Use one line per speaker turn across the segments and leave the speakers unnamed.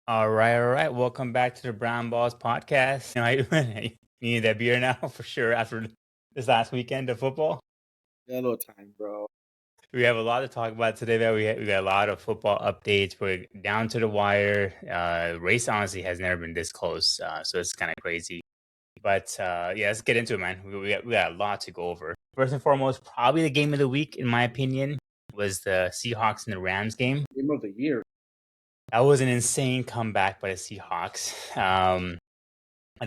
All right, all right. Welcome back to the Brown Balls podcast. How you doing? You need that beer now for sure after this last weekend of football.
Yeah, a little time, bro.
We have a lot to talk about today. Man. We got a lot of football updates. We're down to the wire. Race honestly has never been this close, so it's kind of crazy. But yeah, let's get into it, man. We got a lot to go over. First and foremost, probably the game of the week, in my opinion, was the Seahawks and the Rams game.
Game of the year.
That was an insane comeback by the Seahawks. I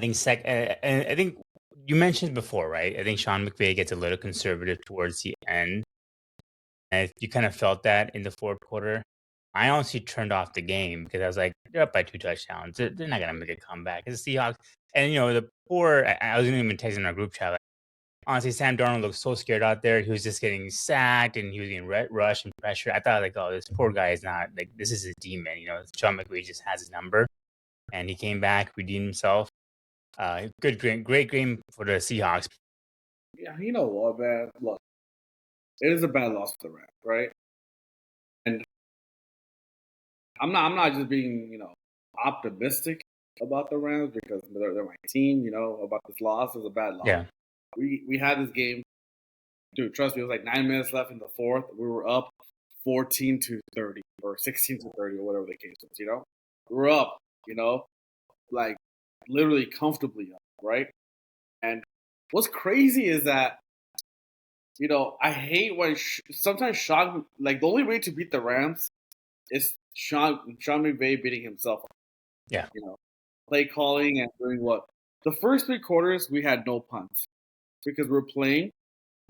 think you mentioned before, right? I think Sean McVay gets a little conservative towards the end, and you kind of felt that in the fourth quarter. I honestly turned off the game because I was like, they're up by 2 touchdowns. They're not gonna make a comeback. It's the Seahawks, and the poor. I wasn't even texting our group chat. Like, honestly, Sam Darnold looked so scared out there. He was just getting sacked and he was getting rushed and pressure. I thought like, oh, this poor guy is not like this is his demon. Sean McVay just has his number, and he came back, redeemed himself. Great game for the Seahawks.
Yeah, you know what, man? Look, it is a bad loss for the Rams, right? And I'm not just being, optimistic about the Rams because they're my team. About this loss. It was a bad loss.
Yeah,
We had this game, dude. Trust me, it was like 9 minutes left in the fourth. We were up 14-30 or 16-30 or whatever the case was. We were up. Like literally comfortably up, right? And what's crazy is that, I hate when sometimes Sean, like the only way to beat the Rams is Sean McVay beating himself.
yeah.
Play calling and doing what? The first 3 quarters, we had no punts because we're playing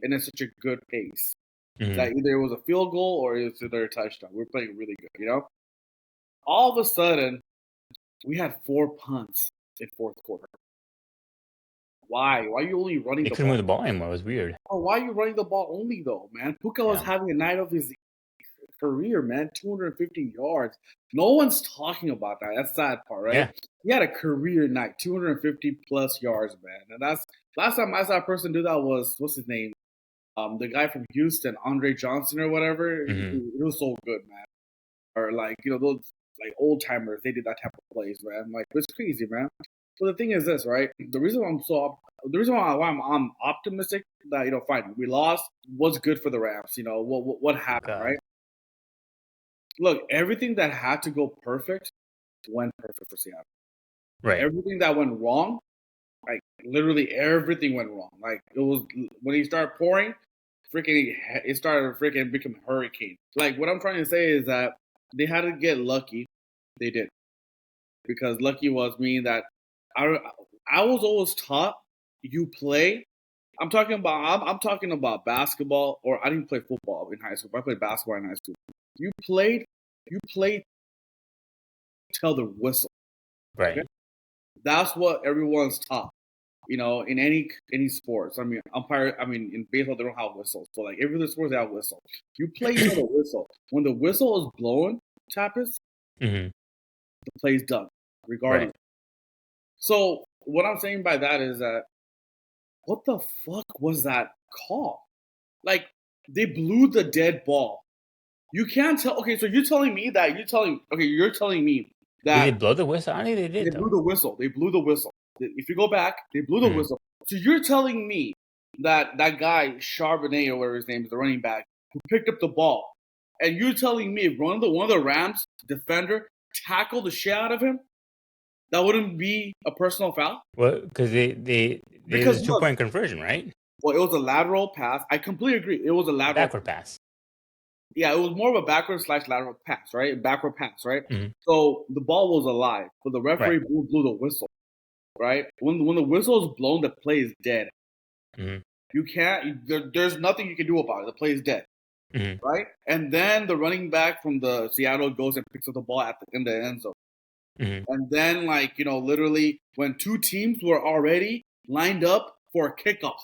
and it's such a good pace.
Mhm.
That either it was a field goal or it was either a touchdown. We're playing really good, All of a sudden, we had 4 punts in fourth quarter. Why? Why are you only running
They
the
couldn't
ball?
move the ball anymore. It was weird.
Oh, why are you running the ball only though, man? Puka was
Yeah.
having a night of his career, man. 250 yards. No one's talking about that. That's the sad part, right?
Yeah.
He had a career night, 250 plus yards, man. And that's last time I saw a person do that was what's his name? The guy from Houston, Andre Johnson or whatever.
Mhm.
He was so good, man. Or like those like old timers, they did that type of plays, man. Like it's crazy, man. So the thing is this, right? The reason why I'm optimistic that fine, we lost. What's good for the Rams? What happened,
God.
right? Look, everything that had to go perfect went perfect for Seattle.
Right.
Everything that went wrong, like literally everything went wrong. Like it was when he started pouring, it started freaking becoming a hurricane. Like what I'm trying to say is that they had to get lucky. They did because lucky was meaning that I was always taught you play. I'm talking about basketball, or I didn't play football in high school. But I played basketball in high school. You played till the whistle.
Right.
Okay? That's what everyone's taught. In any sports. I mean, in baseball they don't have whistles, but like every other sport they have whistle. You play till the whistle. When the whistle is blown, Tapas,
Mhm.
the play's done, regardless.
Right.
So what I'm saying by that is that what the fuck was that call? Like they blew the dead ball. You can't tell. Okay, so you're telling me that
Did they blow the whistle? I don't think they
they
did
blew
though.
the whistle. They blew the whistle. If you go back, they blew the
Mhm.
whistle. So you're telling me that guy Charbonnet or whatever his name is, the running back who picked up the ball, and you're telling me if one of the Rams defender tackled the shit out of him, that wouldn't be a personal foul?
Well, because it
Because
was a
look,
2-point conversion, right?
well, it was a lateral pass. I completely agree. It was a lateral
Backward pass.
Yeah, it was more of a backward/lateral pass, right? Backward pass, right?
Mhm.
So the ball was alive, but the referee
Right.
blew the whistle, right? When the whistle is blown, the play is dead.
Mhm.
You can't. There's nothing you can do about it. The play is dead,
Mhm.
right? And then the running back from the Seattle goes and picks up the ball in the end zone.
Mhm.
And then, literally, when two teams were already lined up for a kickoff,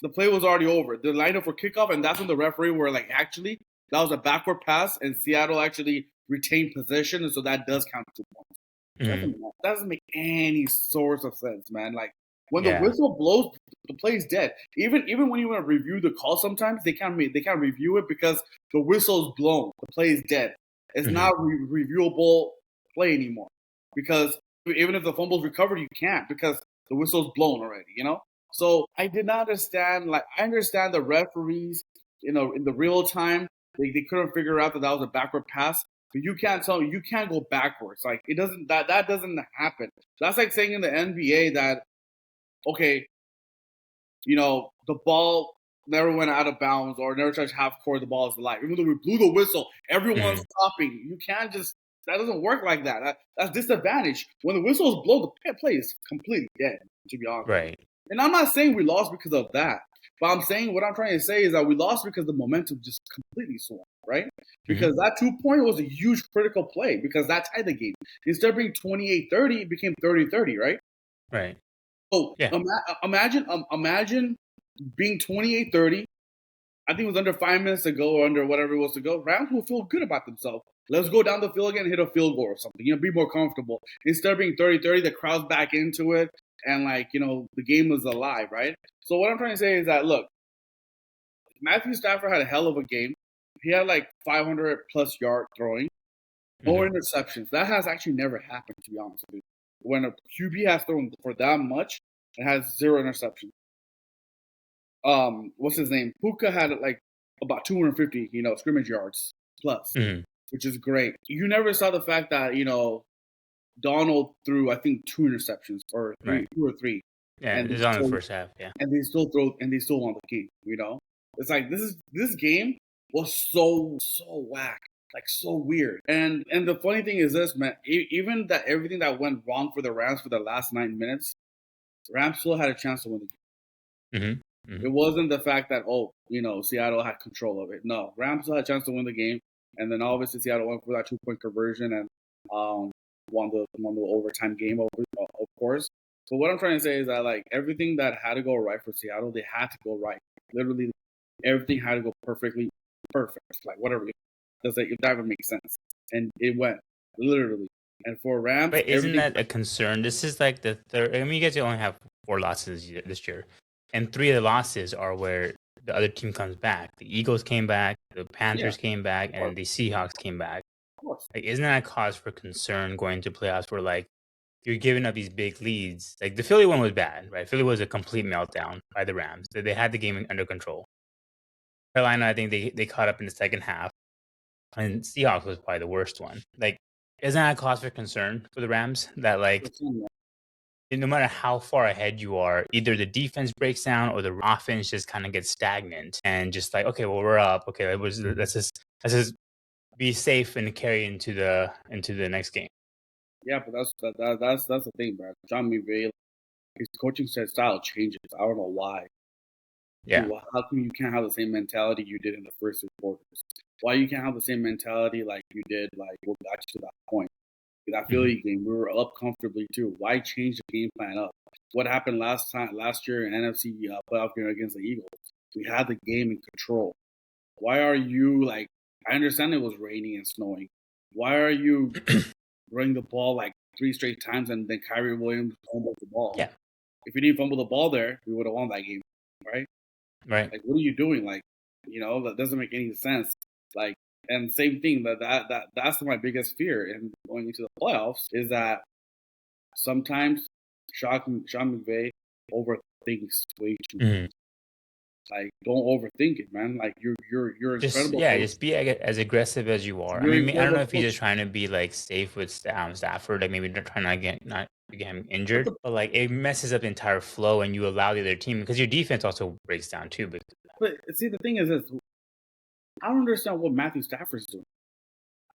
the play was already over. They lined up for kickoff, and that's when the referee were like, actually, that was a backward pass, and Seattle actually retained possession, and so that does count 2 points.
Mhm.
That doesn't make any source of sense, man. Like when the
Yeah.
whistle blows, the play is dead. Even when you want to review the call, sometimes they can't review it because the whistle is blown. The play is dead. It's
Mhm.
not reviewable play anymore because even if the fumble's recovered, you can't because the whistle's blown already, you know? So I did not understand, like, I understand the referees, you know, in the real time, they couldn't figure out that was a backward pass. But you can't tell me, you can't go backwards. Like, it doesn't, that doesn't happen. That's like saying in the NBA that, okay, you know, the ball never went out of bounds or never touched half court, the ball is alive. Even though we blew the whistle, everyone's stopping. You can't just, that doesn't work like that. That's disadvantage. When the whistle is blown, the play is completely dead, to be honest.
Right.
And I'm not saying we lost because of that. But I'm saying what I'm trying to say is that we lost because the momentum just completely swung, right? Because that 2-point was a huge critical play because that tied the game. Instead of being 28-30, it became 30-30, right?
Right.
So imagine being 28-30. I think it was under 5 minutes to go or under whatever it was to go. Rams will feel good about themselves. Let's go down the field again and hit a field goal or something. You know, be more comfortable. Instead of being 30-30, the crowd's back into it. And, like, you know, the game was alive, right? So what I'm trying to say is that, look, Matthew Stafford had a hell of a game. He had, like, 500-plus yard throwing. No interceptions. That has actually never happened, to be honest with you. When a QB has thrown for that much, it has 0 interceptions. What's his name? Puka had, like, about 250, you know, scrimmage yards plus, which is great. You never saw the fact that, you know, Donald threw, I think, 2 interceptions or 2 or 3.
Yeah, it was on the first half. Yeah,
and they still won the game. You know, it's like this game was so whack, like so weird. And the funny thing is this, man. Even that everything that went wrong for the Rams for the last 9 minutes, Rams still had a chance to win the game. It wasn't the fact that you know, Seattle had control of it. No, Rams still had a chance to win the game, and then obviously Seattle went for that 2-point conversion and won the overtime game, of course. So what I'm trying to say is that, like, everything that had to go right for Seattle, they had to go right. Literally, everything had to go perfect. Like, whatever. Does that even make sense? And it went, literally. And for Rams,
but isn't that a concern? This is like the third. I mean, you guys only have 4 losses this year, and 3 of the losses are where the other team comes back. The Eagles came back, the Panthers came back, and the Seahawks came back. Like, isn't that a cause for concern going to playoffs where, like, you're giving up these big leads? Like, the Philly one was bad, right? Philly was a complete meltdown by the Rams. They had the game under control. Carolina, I think they caught up in the second half. And Seahawks was probably the worst one. Like, isn't that a cause for concern for the Rams? That, like, no matter how far ahead you are, either the defense breaks down or the offense just kind of gets stagnant and just like, okay, well, we're up. Okay, let's just be safe and carry into the next game.
Yeah, but that's the thing, bro. John McVay, his coaching style changes. I don't know why.
Yeah.
Dude, how come you can't have the same mentality you did in the first 2 quarters? Why you can't have the same mentality like you did, like, what got you to that point? That Philly game, we were up comfortably too. Why change the game plan up? What happened last year in NFC playoff game against the Eagles? We had the game in control. Why are you, like, I understand it was raining and snowing. Why are you running the ball like 3 straight times and then Kyrie Williams fumbled the ball?
Yeah.
If you didn't fumble the ball there, we would have won that game, right?
Right.
Like, what are you doing? Like, you know, that doesn't make any sense. Like, and same thing, that's my biggest fear in going into the playoffs is that sometimes Sean McVay overthinks way too much. Like, don't overthink it, man. Like, you're
just
incredible.
Just be as aggressive as you are. I mean, I don't know if he's just trying to be, like, safe with Stafford, like maybe trying not to get him injured, but like it messes up the entire flow, and you allow the other team because your defense also breaks down too.
But see, the thing is this: I don't understand what Matthew Stafford's doing.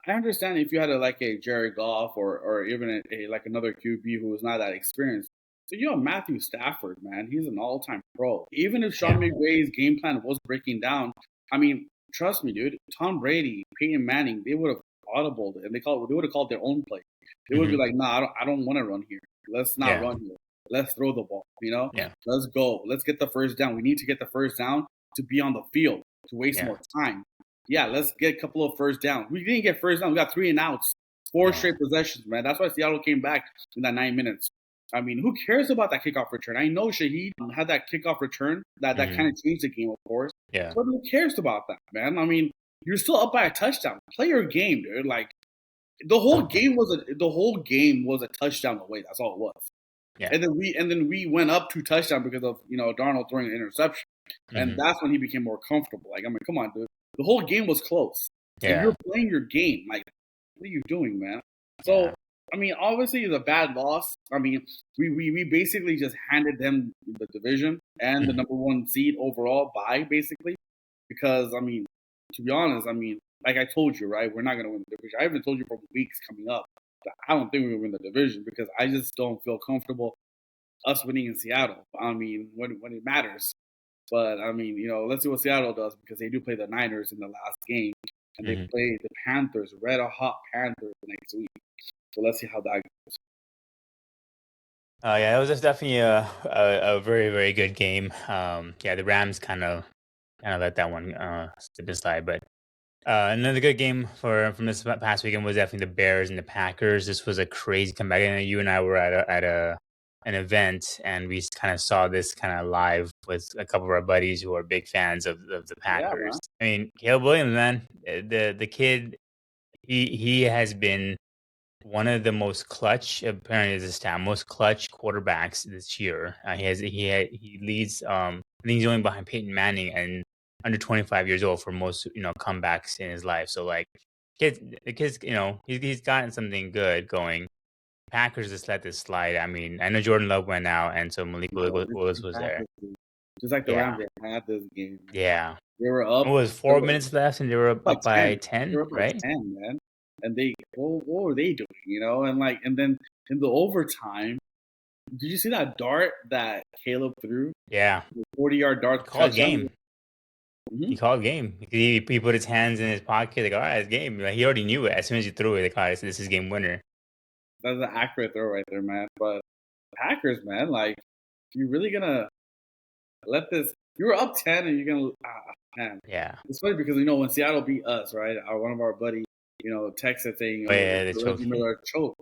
I understand if you had a Jared Goff or even like another QB who was not that experienced. So you have Matthew Stafford, man. He's an all-time pro. Even if Sean McVay's game plan was breaking down, I mean, trust me, dude. Tom Brady, Peyton Manning, they would have audibled it, and they would have called their own play. They would be like, "Nah, I don't want to run here. Let's not run here. Let's throw the ball. You know, let's go. Let's get the first down. We need to get the first down to be on the field to waste more time. Yeah, let's get a couple of first downs. We didn't get first down. We got 3 and outs, 4 straight possessions, man. That's why Seattle came back in that 9 minutes. I mean, who cares about that kickoff return? I know Shaheed had that kickoff return that kind of changed the game, of course.
Yeah.
But who cares about that, man? I mean, you're still up by a touchdown. Play your game, dude. Like, The whole game was a touchdown away. That's all it was.
Yeah.
And then we went up 2 touchdowns because of Darnold throwing an interception, and that's when he became more comfortable. Like, I mean, come on, dude. The whole game was close, and you're playing your game. Like, what are you doing, man? So, I mean, obviously, it's a bad loss. I mean, we basically just handed them the division and the number 1 seed overall by basically, because I mean, to be honest, I mean, like I told you, right? We're not going to win the division. I even told you for weeks coming up that I don't think we're going to win the division because I just don't feel comfortable us winning in Seattle. I mean, when it matters. But, I mean, let's see what Seattle does because they do play the Niners in the last game. And they play the Panthers, red hot Panthers next week. So let's see how that goes.
Yeah, it was just definitely a very, very good game. The Rams kind of let that one slip aside, but another good game from this past weekend was definitely the Bears and the Packers. This was a crazy comeback. I know you and I were at an event, and we kind of saw this kind of live with a couple of our buddies who are big fans of the Packers.
Yeah,
I mean, Caleb Williams, man, the kid, he has been one of the most clutch, apparently is a stat, most clutch quarterbacks this year. He leads. I think he's only behind Peyton Manning and under 25 years old for most comebacks in his life. So like, the kids, he's gotten something good going. Packers just let this slide. I mean, I know Jordan Love went out, and so Malik Willis was there.
Just like the Rams, they had this game.
Yeah,
they were up.
What was 4 minutes left, and they were up by 10.
They were up by
right?
10, man. And what were they doing? And then in the overtime, did you see that dart that Caleb threw?
Yeah,
40-yard dart.
He called game. He called game. He put his hands in his pocket. Like, all right, it's game. Like, he already knew it as soon as he threw it. Like, all right, so this is game winner.
That's an accurate throw right there, man. But Packers, man, like, you're really gonna let this? You were up 10, and you're gonna man.
Yeah.
It's funny because when Seattle beat us, right? One of our buddies, texted saying,
the
Miller choke.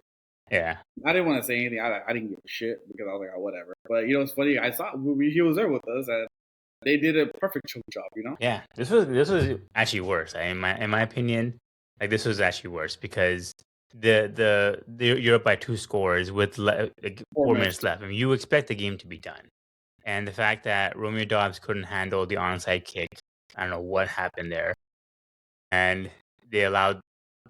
Yeah.
I didn't want to say anything. I didn't give a shit because I was like, oh, whatever. But it's funny. I saw he was there with us, and they did a perfect choke job.
Yeah. This was actually worse. In my opinion, like, this was actually worse because you're up by 2 scores with 4 minutes left. I mean, you expect the game to be done, and the fact that Romeo Doubs couldn't handle the onside kick, I don't know what happened there, and they allowed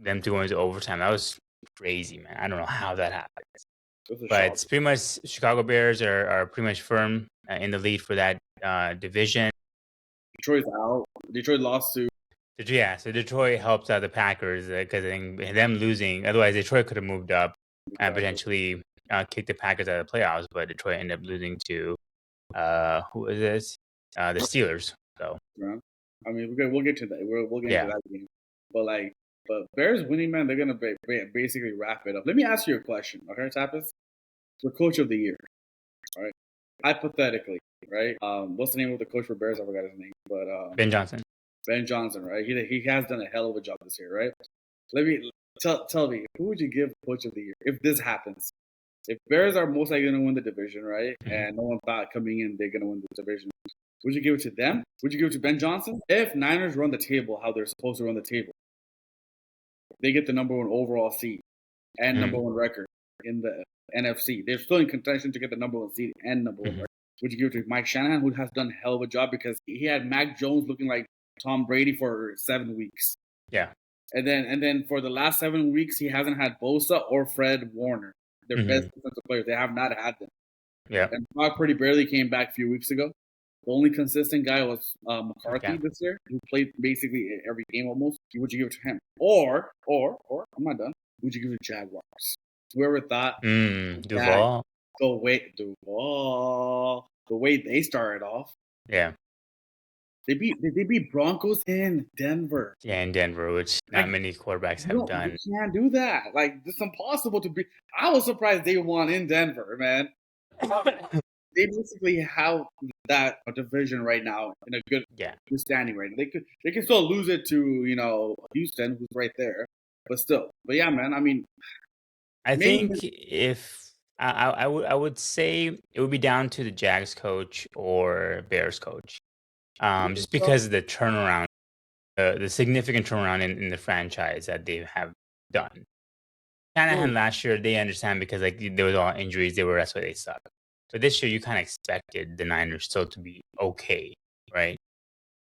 them to go into overtime. That was crazy, man. I don't know how that happened. But it's pretty much Chicago Bears are pretty much firm in the lead for that division.
Detroit's out. Detroit lost to.
Yeah, so Detroit helps out the Packers because them losing. Otherwise, Detroit could have moved up and potentially kicked the Packers out of the playoffs. But Detroit ended up losing to who is this? The Steelers. So
I mean, we'll get to that. We'll get to that game. But Bears winning, man, they're gonna basically wrap it up. Let me ask you a question, okay, Tapas? For Coach of the Year, all right? Hypothetically, right? What's the name of the coach for Bears? I forgot his name, but
Ben Johnson.
Ben Johnson, right? He has done a hell of a job this year, right? Let me tell me, who would you give Coach of the Year if this happens? If Bears are most likely going to win the division, right? And no one thought coming in they're going to win the division. Would you give it to them? Would you give it to Ben Johnson? If Niners run the table how they're supposed to run the table, they get the number 1 overall seed and number 1 record in the NFC. They're still in contention to get the number 1 seed and number 1 record. Would you give it to Mike Shanahan, who has done a hell of a job because he had Mac Jones looking like Tom Brady for 7 weeks?
Yeah.
And then for the last 7 weeks, he hasn't had Bosa or Fred Warner, their best defensive players. They have not had them.
Yeah.
And Brock Purdy barely came back a few weeks ago. The only consistent guy was McCarthy this year, who played basically every game almost. Would you give it to him? Or I'm not done. Would you give it to Jaguars? Whoever thought
Duval.
Duval. The way they started off.
Yeah.
They beat Broncos in Denver.
Yeah, in Denver, which not many quarterbacks have done.
You can't do that. Like, it's impossible to be. I was surprised they won in Denver, man. They basically have that division right now in a good standing right now. They can still lose it to Houston, who's right there, but still. But yeah, man. I mean,
I think if I would say it would be down to the Jags coach or Bears coach, just because of the turnaround, the significant turnaround in the franchise that they have done. Shanahan last year, they understand because like there was all injuries. That's why they suck. But this year, you kind of expected the Niners still to be okay, right?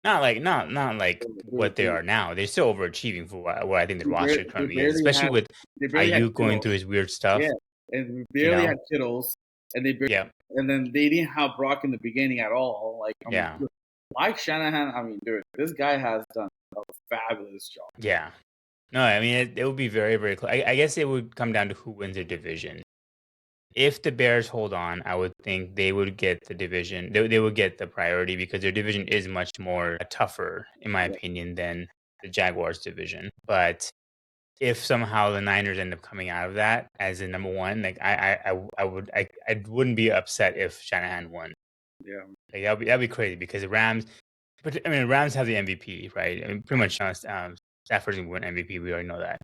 Not like what they are now. They're still overachieving for what I think the roster currently is, especially with
they barely had
Ayuk going through
Kittles.
his weird stuff.
Yeah, and we barely had Kittles, and and then they didn't have Brock in the beginning at all. Like, I mean, Mike Shanahan, I mean, dude, this guy has done a fabulous job.
Yeah. No, I mean, it would be very, very close. I guess it would come down to who wins the division. If the Bears hold on, I would think they would get the division. They would get the priority because their division is much more tougher, in my opinion, than the Jaguars division. But if somehow the Niners end up coming out of that as the number one, like I wouldn't be upset if Shanahan won.
Yeah,
like that'd be crazy because the Rams. But I mean, the Rams have the MVP, right? I mean, pretty much Stafford's gonna win MVP. We already know that.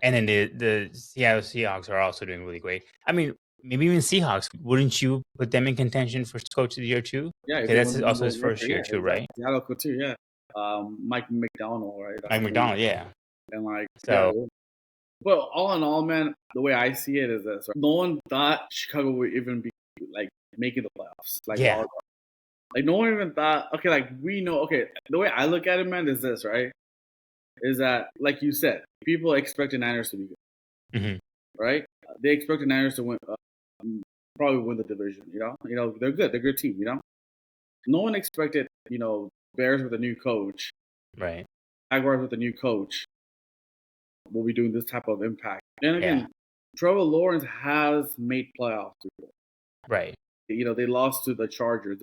And then the Seattle Seahawks are also doing really great. I mean, maybe even Seahawks. Wouldn't you put them in contention for coach of the year too?
Yeah,
that's also his first year too, right?
Seattle too, yeah. Mike McDonald, right?
Mike McDonald, yeah.
And like,
so,
but all in all, man, the way I see it is this: right? No one thought Chicago would even be like making the playoffs. Like, like no one even thought. Okay, like we know. Okay, the way I look at it, man, is this, right? Is that, like you said, people expect the Niners to be good, right? They expect the Niners to win, probably win the division. You know, they're good. They're a good team. You know, no one expected, Bears with a new coach,
right?
Jaguars with a new coach will be doing this type of impact. And again, Trevor Lawrence has made playoffs before,
right?
You know, they lost to the Chargers.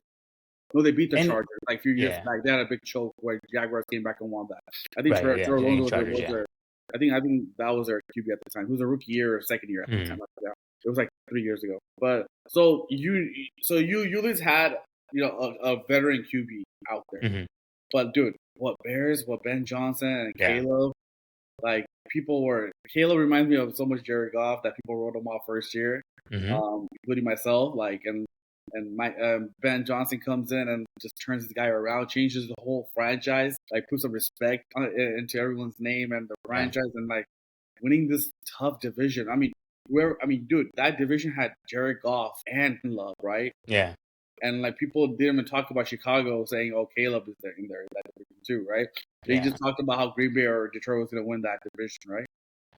No, they beat the Chargers like a few years back. They had a big choke where Jaguars came back and won that. I think Trevor Lawrence was their. I think that was their QB at the time. It was a rookie year or second year at the time. It was like 3 years ago. But so you at least had a veteran QB out there. But dude, what Ben Johnson and Caleb, like Caleb reminds me of so much Jared Goff that people wrote him off first year, including myself. Like and Ben Johnson comes in and just turns this guy around, changes the whole franchise, like puts some respect into everyone's name and the franchise, and like winning this tough division. I mean, dude, that division had Jared Goff and Love, right?
Yeah.
And like people didn't even talk about Chicago saying, "Oh, Caleb is there in there that division too," right? They just talked about how Green Bay or Detroit was going to win that division, right?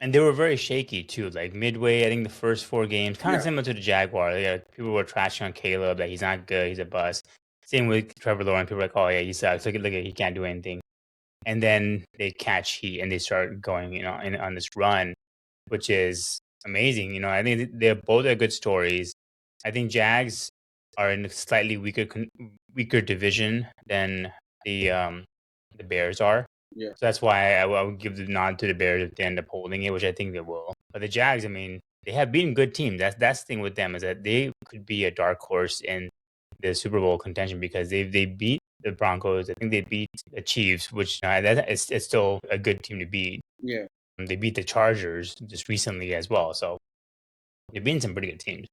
And they were very shaky too. Like midway, I think the first 4 games, kind of similar to the Jaguar. People were trashing on Caleb that he's not good, he's a bust. Same with Trevor Lawrence. People were like, "Oh yeah, he sucks. Look at he can't do anything." And then they catch heat and they start going, on this run, which is amazing. I think they're both are good stories. I think Jags are in a slightly weaker division than the Bears are.
Yeah.
So that's why I would give the nod to the Bears if they end up holding it, which I think they will. But the Jags, I mean, they have beaten good teams. That's the thing with them is that they could be a dark horse in the Super Bowl contention because they beat the Broncos. I think they beat the Chiefs, which it's still a good team to beat.
Yeah.
They beat the Chargers just recently as well. So they've beaten some pretty good teams.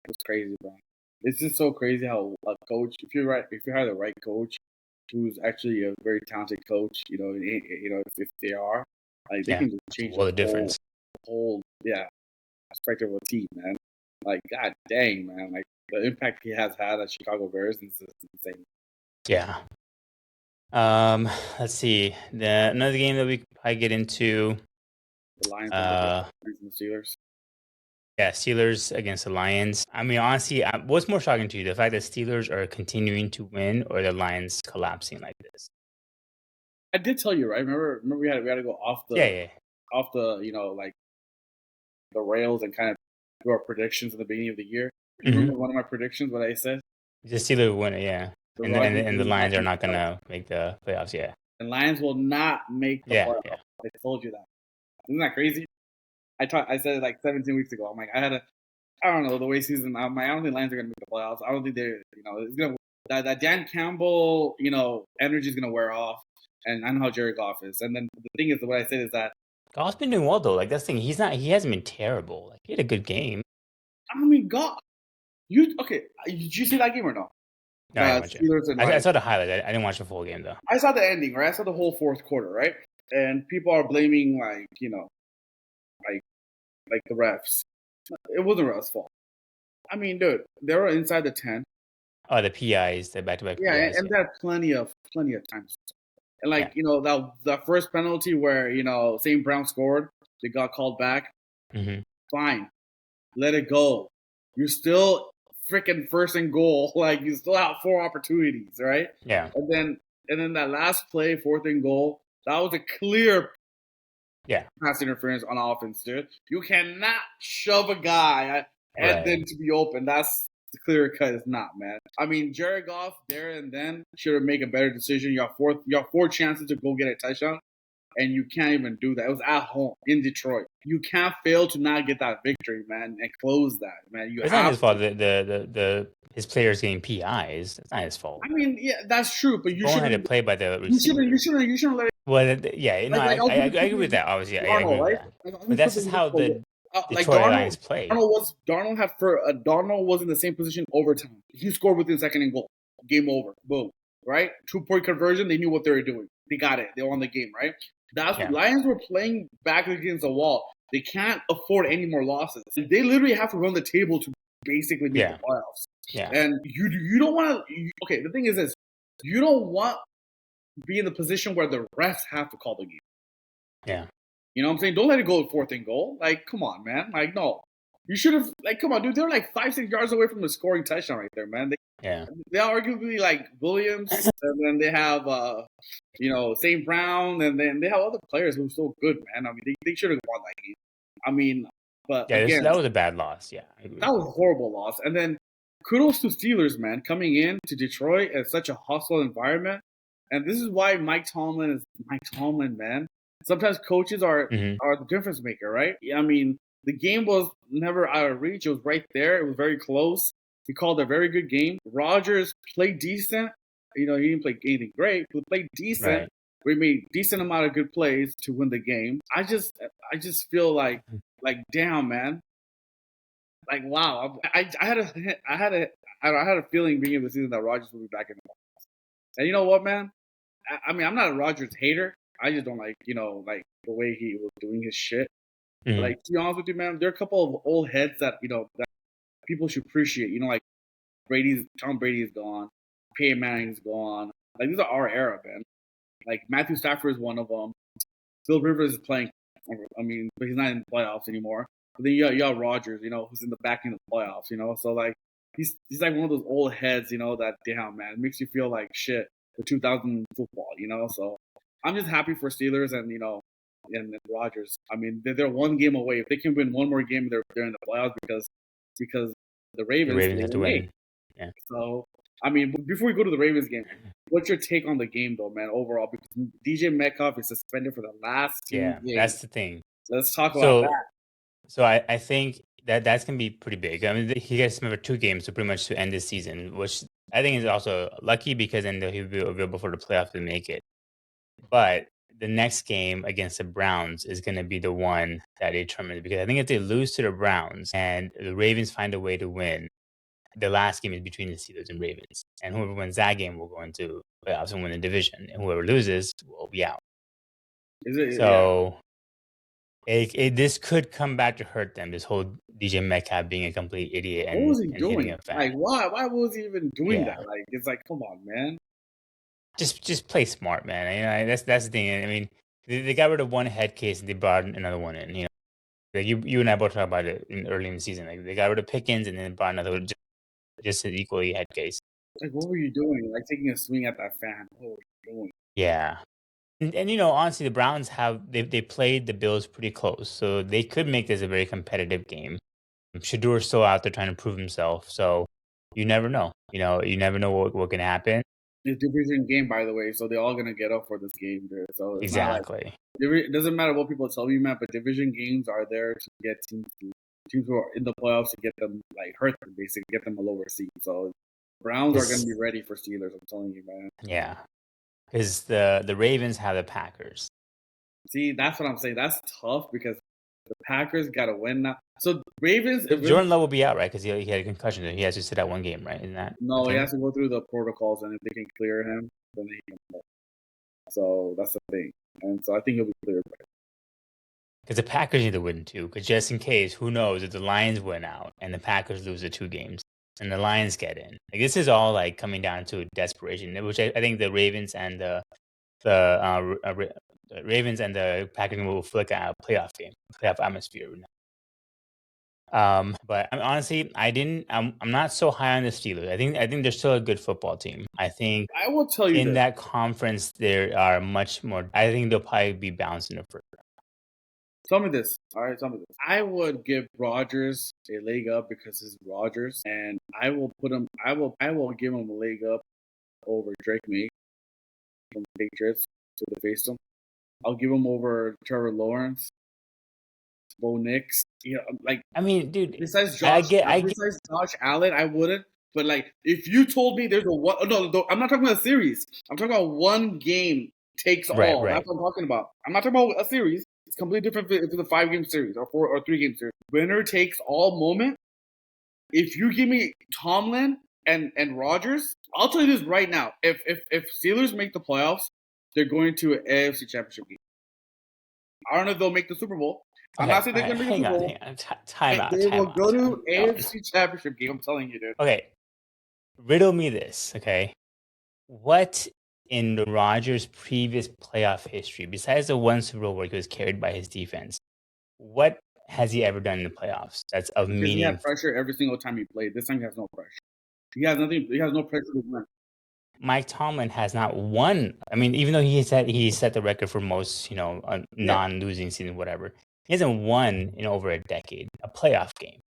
It's crazy, bro. It's just so crazy how a coach, if you hire the right coach, who's actually a very talented coach, if they are, like they can just change
the difference.
Whole aspect of a team, man. Like, god dang, man, like the impact he has had at Chicago Bears is insane.
Yeah. Let's see. Another game that we could probably get into.
The Lions and the Steelers.
Yeah, Steelers against the Lions. I mean, honestly, what's more shocking to you? The fact that Steelers are continuing to win or the Lions collapsing like this?
I did tell you, right? Remember we had to go off the off the, like the rails and kind of do our predictions at the beginning of the year. Remember one of my predictions, what I said?
The Steelers win it, yeah. And the Lions are not going to make the playoffs, yeah.
The Lions will not make the playoffs. Yeah. I told you that. Isn't that crazy? I said it like 17 weeks ago. I'm like, I don't know, the way season. I don't think Lions are going to make the playoffs. I don't think they're, it's going to, that Dan Campbell, energy is going to wear off. And I know how Jared Goff is. And then the thing is, what I said is that
Goff's been doing well though. Like that's the thing. He hasn't been terrible. Like he had a good game.
I mean, Goff. Did you see that game or no?
No, I saw the highlights. I didn't watch the full game though.
I saw the ending, right? I saw the whole fourth quarter, right? And people are blaming like the refs. It wasn't refs' fault. I mean, dude, they were inside the 10.
Oh, the PIs, the back-to-back
Yeah,
PIs.
and there are plenty of times. And like,
Yeah.
that first penalty where, St. Brown scored, they got called back.
Mm-hmm.
Fine. Let it go. You're still freaking first and goal. Like, you still have 4 opportunities, right?
Yeah.
And then that last play, 4th and goal, that was a clear pass interference on offense, dude. You cannot shove a guy and then to be open. That's the clear cut. It's not, man. I mean, Jared Goff there and then should have made a better decision. You have 4 chances to go get a touchdown, and you can't even do that. It was at home in Detroit. You can't fail to not get that victory, man, and close that, man.
It's not his fault. His players getting PIs. It's not his fault.
I mean, yeah, that's true, but you shouldn't
had to play by the receiver.
You shouldn't let it.
Well, yeah, no, I agree with that. Obviously, I agree with that. But that's just how the Detroit Lions play.
Darnold was in the same position overtime. He scored within second and goal. Game over. Boom. Right? 2-point conversion. They knew what they were doing. They got it. They won the game. Right? Lions were playing back against the wall. They can't afford any more losses. They literally have to run the table to basically make the playoffs.
Yeah.
And you don't want to. Okay, the thing is this: you don't want to be in the position where the refs have to call the game.
Yeah.
You know what I'm saying? Don't let it go 4th and goal. Like, come on, man. Like, no. You should have, like, come on, dude. They're like 5-6 yards away from the scoring touchdown right there, man. They are arguably like Williams, and then they have, St. Brown, and then they have other players who are so good, man. I mean, they should have won that game. I mean, but again,
that was a bad loss. Yeah.
That was a horrible loss. And then kudos to Steelers, man, coming in to Detroit at such a hostile environment. And this is why Mike Tomlin is Mike Tomlin, man. Sometimes coaches are the difference maker, right? I mean, the game was never out of reach. It was right there. It was very close. He called a very good game. Rodgers played decent. He didn't play anything great, but played decent. Right. We made decent amount of good plays to win the game. I just feel like damn, man. Like, wow. I had a feeling beginning of the season that Rodgers would be back in the playoffs. And you know what, man? I mean, I'm not a Rodgers hater. I just don't like, the way he was doing his shit. Mm-hmm. Like, to be honest with you, man, there are a couple of old heads that, that people should appreciate. Like Tom Brady is gone. Peyton Manning's gone. Like, these are our era, man. Like, Matthew Stafford is one of them. Phil Rivers is playing. I mean, but he's not in the playoffs anymore. But then you got Rodgers, who's in the back end of the playoffs, So, like, he's like one of those old heads, that, damn, man, it makes you feel like shit, the 2000 football, So, I'm just happy for Steelers and, and Rodgers. I mean, they're one game away. If they can win one more game, they're in the playoffs because the Ravens
have to win.
Yeah. So, I mean, before we go to the Ravens game, what's your take on the game, though, man, overall? Because DJ Metcalf is suspended for the last 2 games.
That's the thing.
Let's talk about that.
So I think that's going to be pretty big. I mean, he gets remember 2 games to end this season, which I think is also lucky because then he'll be available for the playoffs to make it. But the next game against the Browns is going to be the one that determines, because I think if they lose to the Browns and the Ravens find a way to win, the last game is between the Steelers and Ravens. And whoever wins that game will go into playoffs and win the division. And whoever loses will be out. This could come back to hurt them, this whole DJ Metcalf being a complete idiot. And,
what was he doing? Like, why was he even doing that? Like, it's like, come on, man.
Just play smart, man. That's the thing. I mean, they got rid of one head case and they brought another one in. Like you and I both talked about it early in the season. Like, they got rid of Pickens and then brought another just an equally head case.
Like, what were you doing? Like, taking a swing at that fan. What were you doing?
Yeah. And honestly, the Browns they played the Bills pretty close, so they could make this a very competitive game. Shador's still out there trying to prove himself, so you never know. You never know what can happen.
It's a division game, by the way, so they're all gonna get up for this game, dude. So
exactly,
it doesn't matter what people tell you, man. But division games are there to get teams who are in the playoffs to get them, like, hurt them, basically get them a lower seed. So Browns are gonna be ready for Steelers. I'm telling you, man.
Yeah. Because the Ravens have the Packers.
See, that's what I'm saying. That's tough because the Packers got to win now. So Ravens...
Jordan Love will be out, right? Because he had a concussion. He has to sit out one game, right? Isn't that?
No, he has to go through the protocols, and if they can clear him, then he can play. So that's the thing. And so I think he'll be cleared.
because the Packers need to win too. Because just in case, who knows if the Lions win out and the Packers lose the 2 games and the Lions get in. Like this is all like coming down to desperation, which I think the Ravens and the Ravens and the Packers will flick a playoff game, playoff atmosphere. But I mean, honestly, I'm not so high on the Steelers. I think they're still a good football team. I think
I will tell you
in
this.
that conference there are much more. I think they'll probably be bounced in the first round.
Tell me this. All right, tell me this. I would give Rodgers a leg up because it's Rodgers, and I will put him. I will give him a leg up over Drake May from the Patriots to the face him. I'll give him over Trevor Lawrence, Bo Nix. You know, like
I mean, dude,
besides
I
Josh,
get,
besides Josh Allen, I wouldn't. But like, if you told me there's a one, no, I'm not talking about a series. I'm talking about one game takes
right,
all.
right.
That's what I'm talking about. I'm not talking about a series. It's completely different if it's a 5-game series or 4 or 3-game series. Winner takes all moment. If you give me Tomlin and Rodgers, I'll tell you this right now. If Steelers make the playoffs, they're going to an AFC Championship game. I don't know if they'll make the Super Bowl. I'm
Okay,
not saying they're going to make the Super Bowl.
hang on. Time out.
They will go to
No.
AFC Championship game. I'm telling you, dude.
Okay, riddle me this, okay? What in Rodgers' previous playoff history, besides the one Super Bowl where he was carried by his defense, what has he ever done in the playoffs that's of
Because he
meaning?
had pressure every single time he played. This time he has no pressure. He has nothing. He has no pressure to win.
Mike Tomlin has not won. I mean, even though he set the record for most, non-losing season, whatever, he hasn't won in over a decade, a playoff game.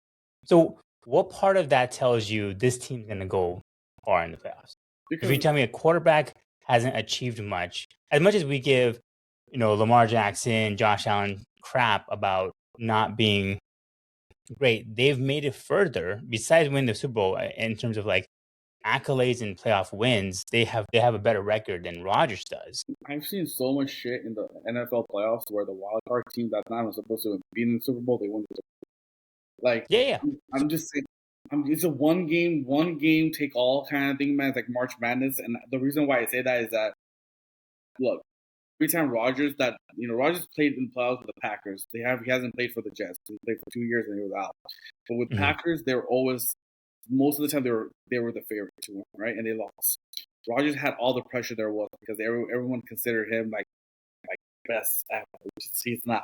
So, what part of that tells you this team's going to go far in the playoffs? If you tell me a quarterback hasn't achieved much as we give, Lamar Jackson, Josh Allen crap about not being great, they've made it further. Besides winning the Super Bowl, in terms of like accolades and playoff wins, they have a better record than Rodgers does.
I've seen so much shit in the NFL playoffs where the wild card team that's not even supposed to be in the Super Bowl, they won the Super Bowl. Like,
Yeah.
I'm just saying, it's a one game take all kind of thing, man. It's like March Madness, and the reason why I say that is that, look, every time Rodgers played in the playoffs with the Packers, he hasn't played for the Jets. He played for 2 years and he was out. But with Packers, they were always, most of the time they were the favorite to win, right? And they lost. Rodgers had all the pressure there was because everyone considered him like best ever, which is he's not.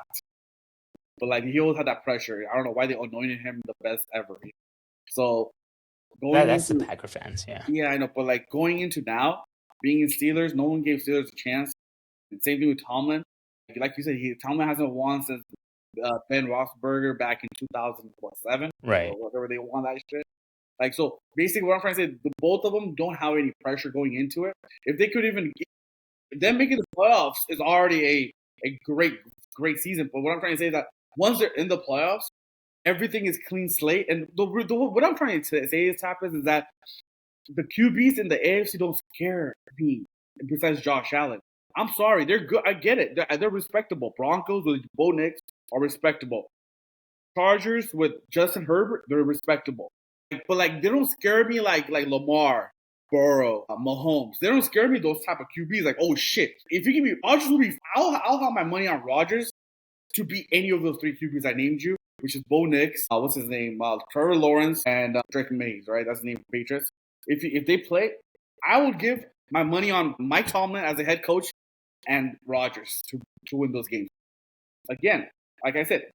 But like he always had that pressure. I don't know why they anointed him the best ever. So
that's the Packer fans, yeah.
Yeah, I know. But like going into now, being in Steelers, no one gave Steelers a chance. And same thing with Tomlin. Like you said, Tomlin hasn't won since Ben Roethlisberger back in 2007,
right?
Or whatever they won that shit. Like, so basically, what I'm trying to say, both of them don't have any pressure going into it. If they could even them making the playoffs is already a great season. But what I'm trying to say is that once they're in the playoffs, everything is clean slate. And what I'm trying to say is that the QBs in the AFC don't scare me. Besides Josh Allen, I'm sorry, they're good. I get it. They're respectable. Broncos with Bo Nix are respectable. Chargers with Justin Herbert, they're respectable. But like they don't scare me like Lamar, Burrow, Mahomes. They don't scare me those type of QBs. Like, oh shit, if you give me Rodgers, I'll have my money on Rodgers to beat any of those 3 QBs I named you, which is Bo Nix, what's his name, Trevor Lawrence, and Drake May, right? That's the name of the Patriots. If they play, I will give my money on Mike Tomlin as a head coach and Rodgers to win those games. Again, like I said,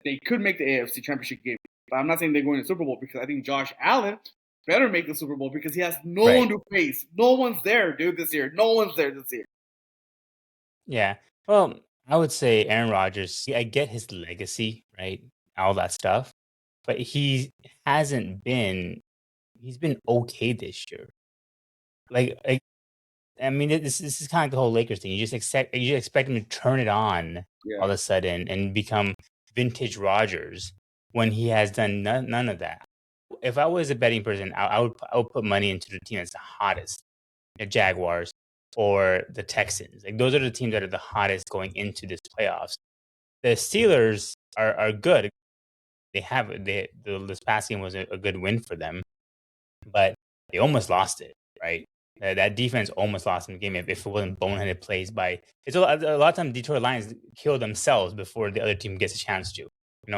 they could make the AFC Championship game, but I'm not saying they're going to the Super Bowl because I think Josh Allen better make the Super Bowl because he has no one to face. No one's there, dude, this year. No one's there this year.
Yeah. Well, I would say Aaron Rodgers, I get his legacy, right? All that stuff. But he's been okay this year. I mean, this is kind of like the whole Lakers thing. You just expect him to turn it on all of a sudden and become vintage Rodgers when he has done none of that. If I was a betting person, I would put money into the team that's the hottest, the Jaguars or the Texans. Like those are the teams that are the hottest going into this playoffs. The Steelers are good. This past game was a good win for them, but they almost lost it, right? That defense almost lost them the game if it wasn't boneheaded plays by. It's a lot of times Detroit Lions kill themselves before the other team gets a chance to.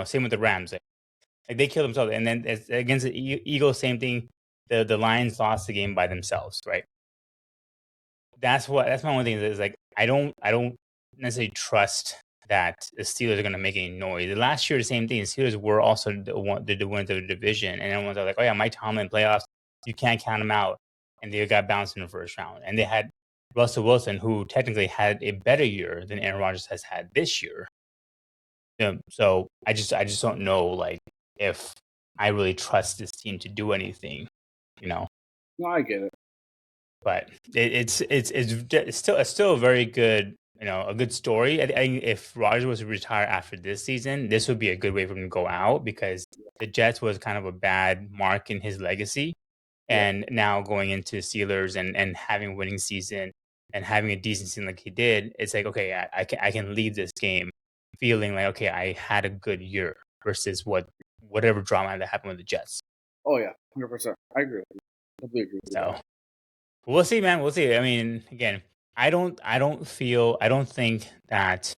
Same with the Rams. Like they kill themselves, and then against the Eagles, same thing. The Lions lost the game by themselves, right? That's my one thing is like I don't necessarily trust that the Steelers are going to make any noise. The last year, the same thing. The Steelers were also the winners of the division, and everyone's like, oh yeah, Mike Tomlin playoffs, you can't count them out, and they got bounced in the first round, and they had Russell Wilson, who technically had a better year than Aaron Rodgers has had this year. So I just don't know like if I really trust this team to do anything,
No, I get it.
But it's still a very good a good story. I think if Rodgers was to retire after this season, this would be a good way for him to go out because the Jets was kind of a bad mark in his legacy, and now going into Steelers and having a winning season and having a decent season like he did, it's like okay, I can leave this game feeling like okay, I had a good year versus whatever drama that happened with the Jets.
Oh yeah, 100%. I agree with you. Completely agree with you.
We'll see, man. We'll see. I mean, again, I don't think that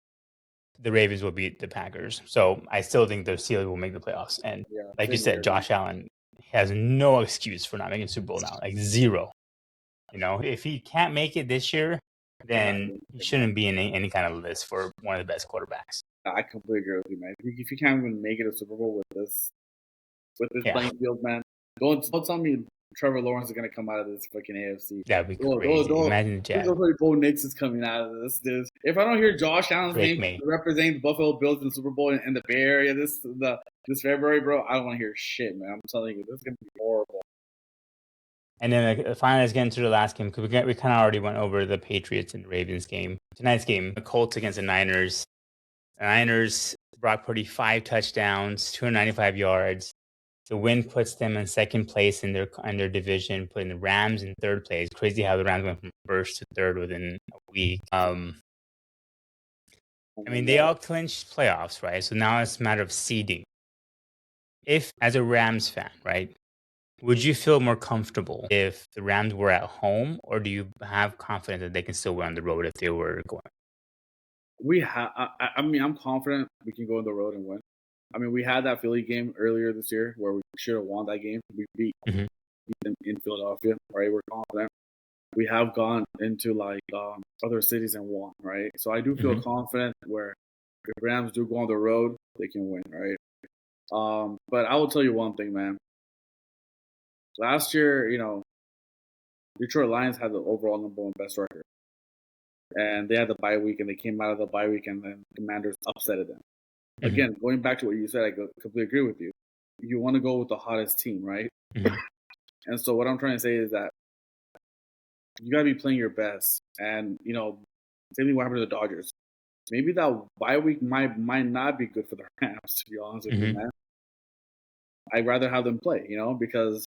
the Ravens will beat the Packers. So I still think the Steelers will make the playoffs. And like you said, Josh Allen has no excuse for not making Super Bowl now. Like zero. If he can't make it this year, then he shouldn't be in any kind of list for one of the best quarterbacks.
I completely agree with you, man. If you can't even make it a Super Bowl with this playing field, man, don't tell me Trevor Lawrence is going to come out of this fucking AFC.
That'd be crazy. Imagine Jack.
Bo Nix is coming out of this, dude. If I don't hear Josh Allen's name representing the Buffalo Bills in the Super Bowl in the Bay Area this February, bro, I don't want to hear shit, man. I'm telling you, this is going to be horrible.
And then finally, let's get into the last game because we kind of already went over the Patriots and Ravens game. Tonight's game, the Colts against the Niners. The Niners, Brock Purdy, 5 touchdowns, 295 yards. The win puts them in second place in their division, putting the Rams in third place. Crazy how the Rams went from first to third within a week. I mean, they all clinched playoffs, right? So now it's a matter of seeding. If, as a Rams fan, right, would you feel more comfortable if the Rams were at home, or do you have confidence that they can still win on the road if they were going?
I mean, I'm confident we can go on the road and win. I mean, we had that Philly game earlier this year where we should have won that game. We beat them in Philadelphia, right? We're confident. We have gone into like other cities and won, right? So I do feel confident where if Rams do go on the road, they can win, right? But I will tell you one thing, man. Last year, Detroit Lions had the overall number 1 best record. And they had the bye week, and they came out of the bye week, and then Commanders upsetted them. Again, going back to what you said, I completely agree with you. You want to go with the hottest team, right? And so what I'm trying to say is that you got to be playing your best. And, same thing what happened to the Dodgers. Maybe that bye week might not be good for the Rams, to be honest with you, man. I'd rather have them play, because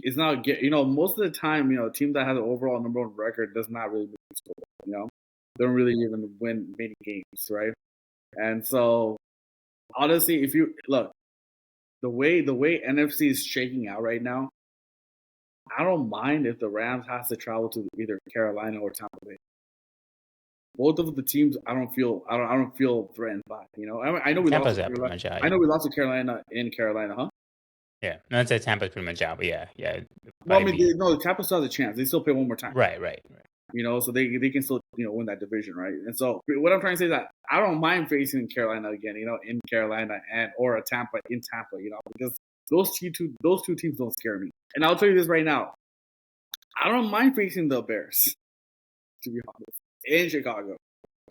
it's not, most of the time, a team that has an overall number 1 record does not really make the score, They don't really even win many games, right? And so, honestly, if you look, the way NFC is shaking out right now, I don't mind if the Rams has to travel to either Carolina or Tampa Bay. Both of the teams, I don't feel threatened by. I know we lost to Carolina. I know we lost to Carolina in Carolina, huh?
Yeah, no, I'd say Tampa's pretty much out, but yeah.
Well, I mean, Tampa still has a chance. They still play one more time.
Right.
So they can still win that division, right? And so what I'm trying to say is that I don't mind facing Carolina again, in Carolina or a Tampa in Tampa, because those two teams don't scare me. And I'll tell you this right now, I don't mind facing the Bears, to be honest, in Chicago.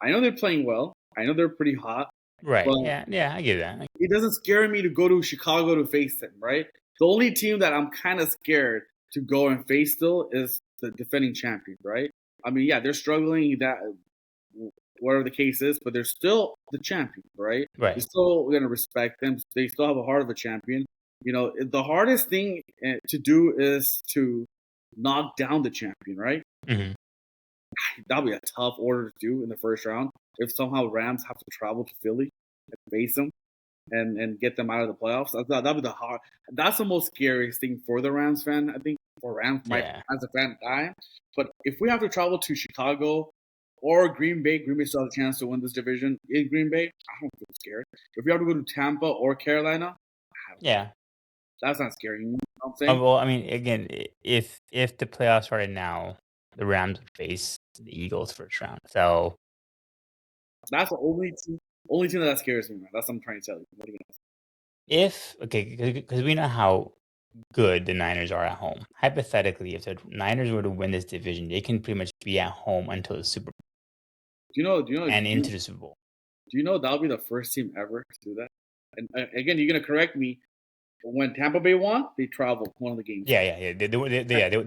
I know they're playing well. I know they're pretty hot.
Right. Yeah, I get that.
It doesn't scare me to go to Chicago to face them, right? The only team that I'm kind of scared to go and face still is the defending champion, right? I mean, yeah, they're struggling, that whatever the case is, but they're still the champion, right?
Right.
You're still going to respect them. They still have a heart of a champion. The hardest thing to do is to knock down the champion, right? That'll be a tough order to do in the first round. If somehow Rams have to travel to Philly and face them and get them out of the playoffs, that'll be that's the most scariest thing for the Rams fan, I think, for Rams. My
Yeah.
as a fan die. But if we have to travel to Chicago or Green Bay still has a chance to win this division in Green Bay. I don't feel scared. If we have to go to Tampa or Carolina,
Yeah.
that's not scary. You know what I'm saying?
Well, I mean, again, if the playoffs started now, the Rams would face the Eagles first round. So
That's the only team that scares me, man. That's what I'm trying to tell you. What are you gonna say?
because we know how good the Niners are at home. Hypothetically, if the Niners were to win this division, they can pretty much be at home until the Super Bowl and into the Super Bowl.
Do you know that'll be the first team ever to do that? And again, you're gonna correct me. When Tampa Bay won, they traveled one of the games.
Yeah. They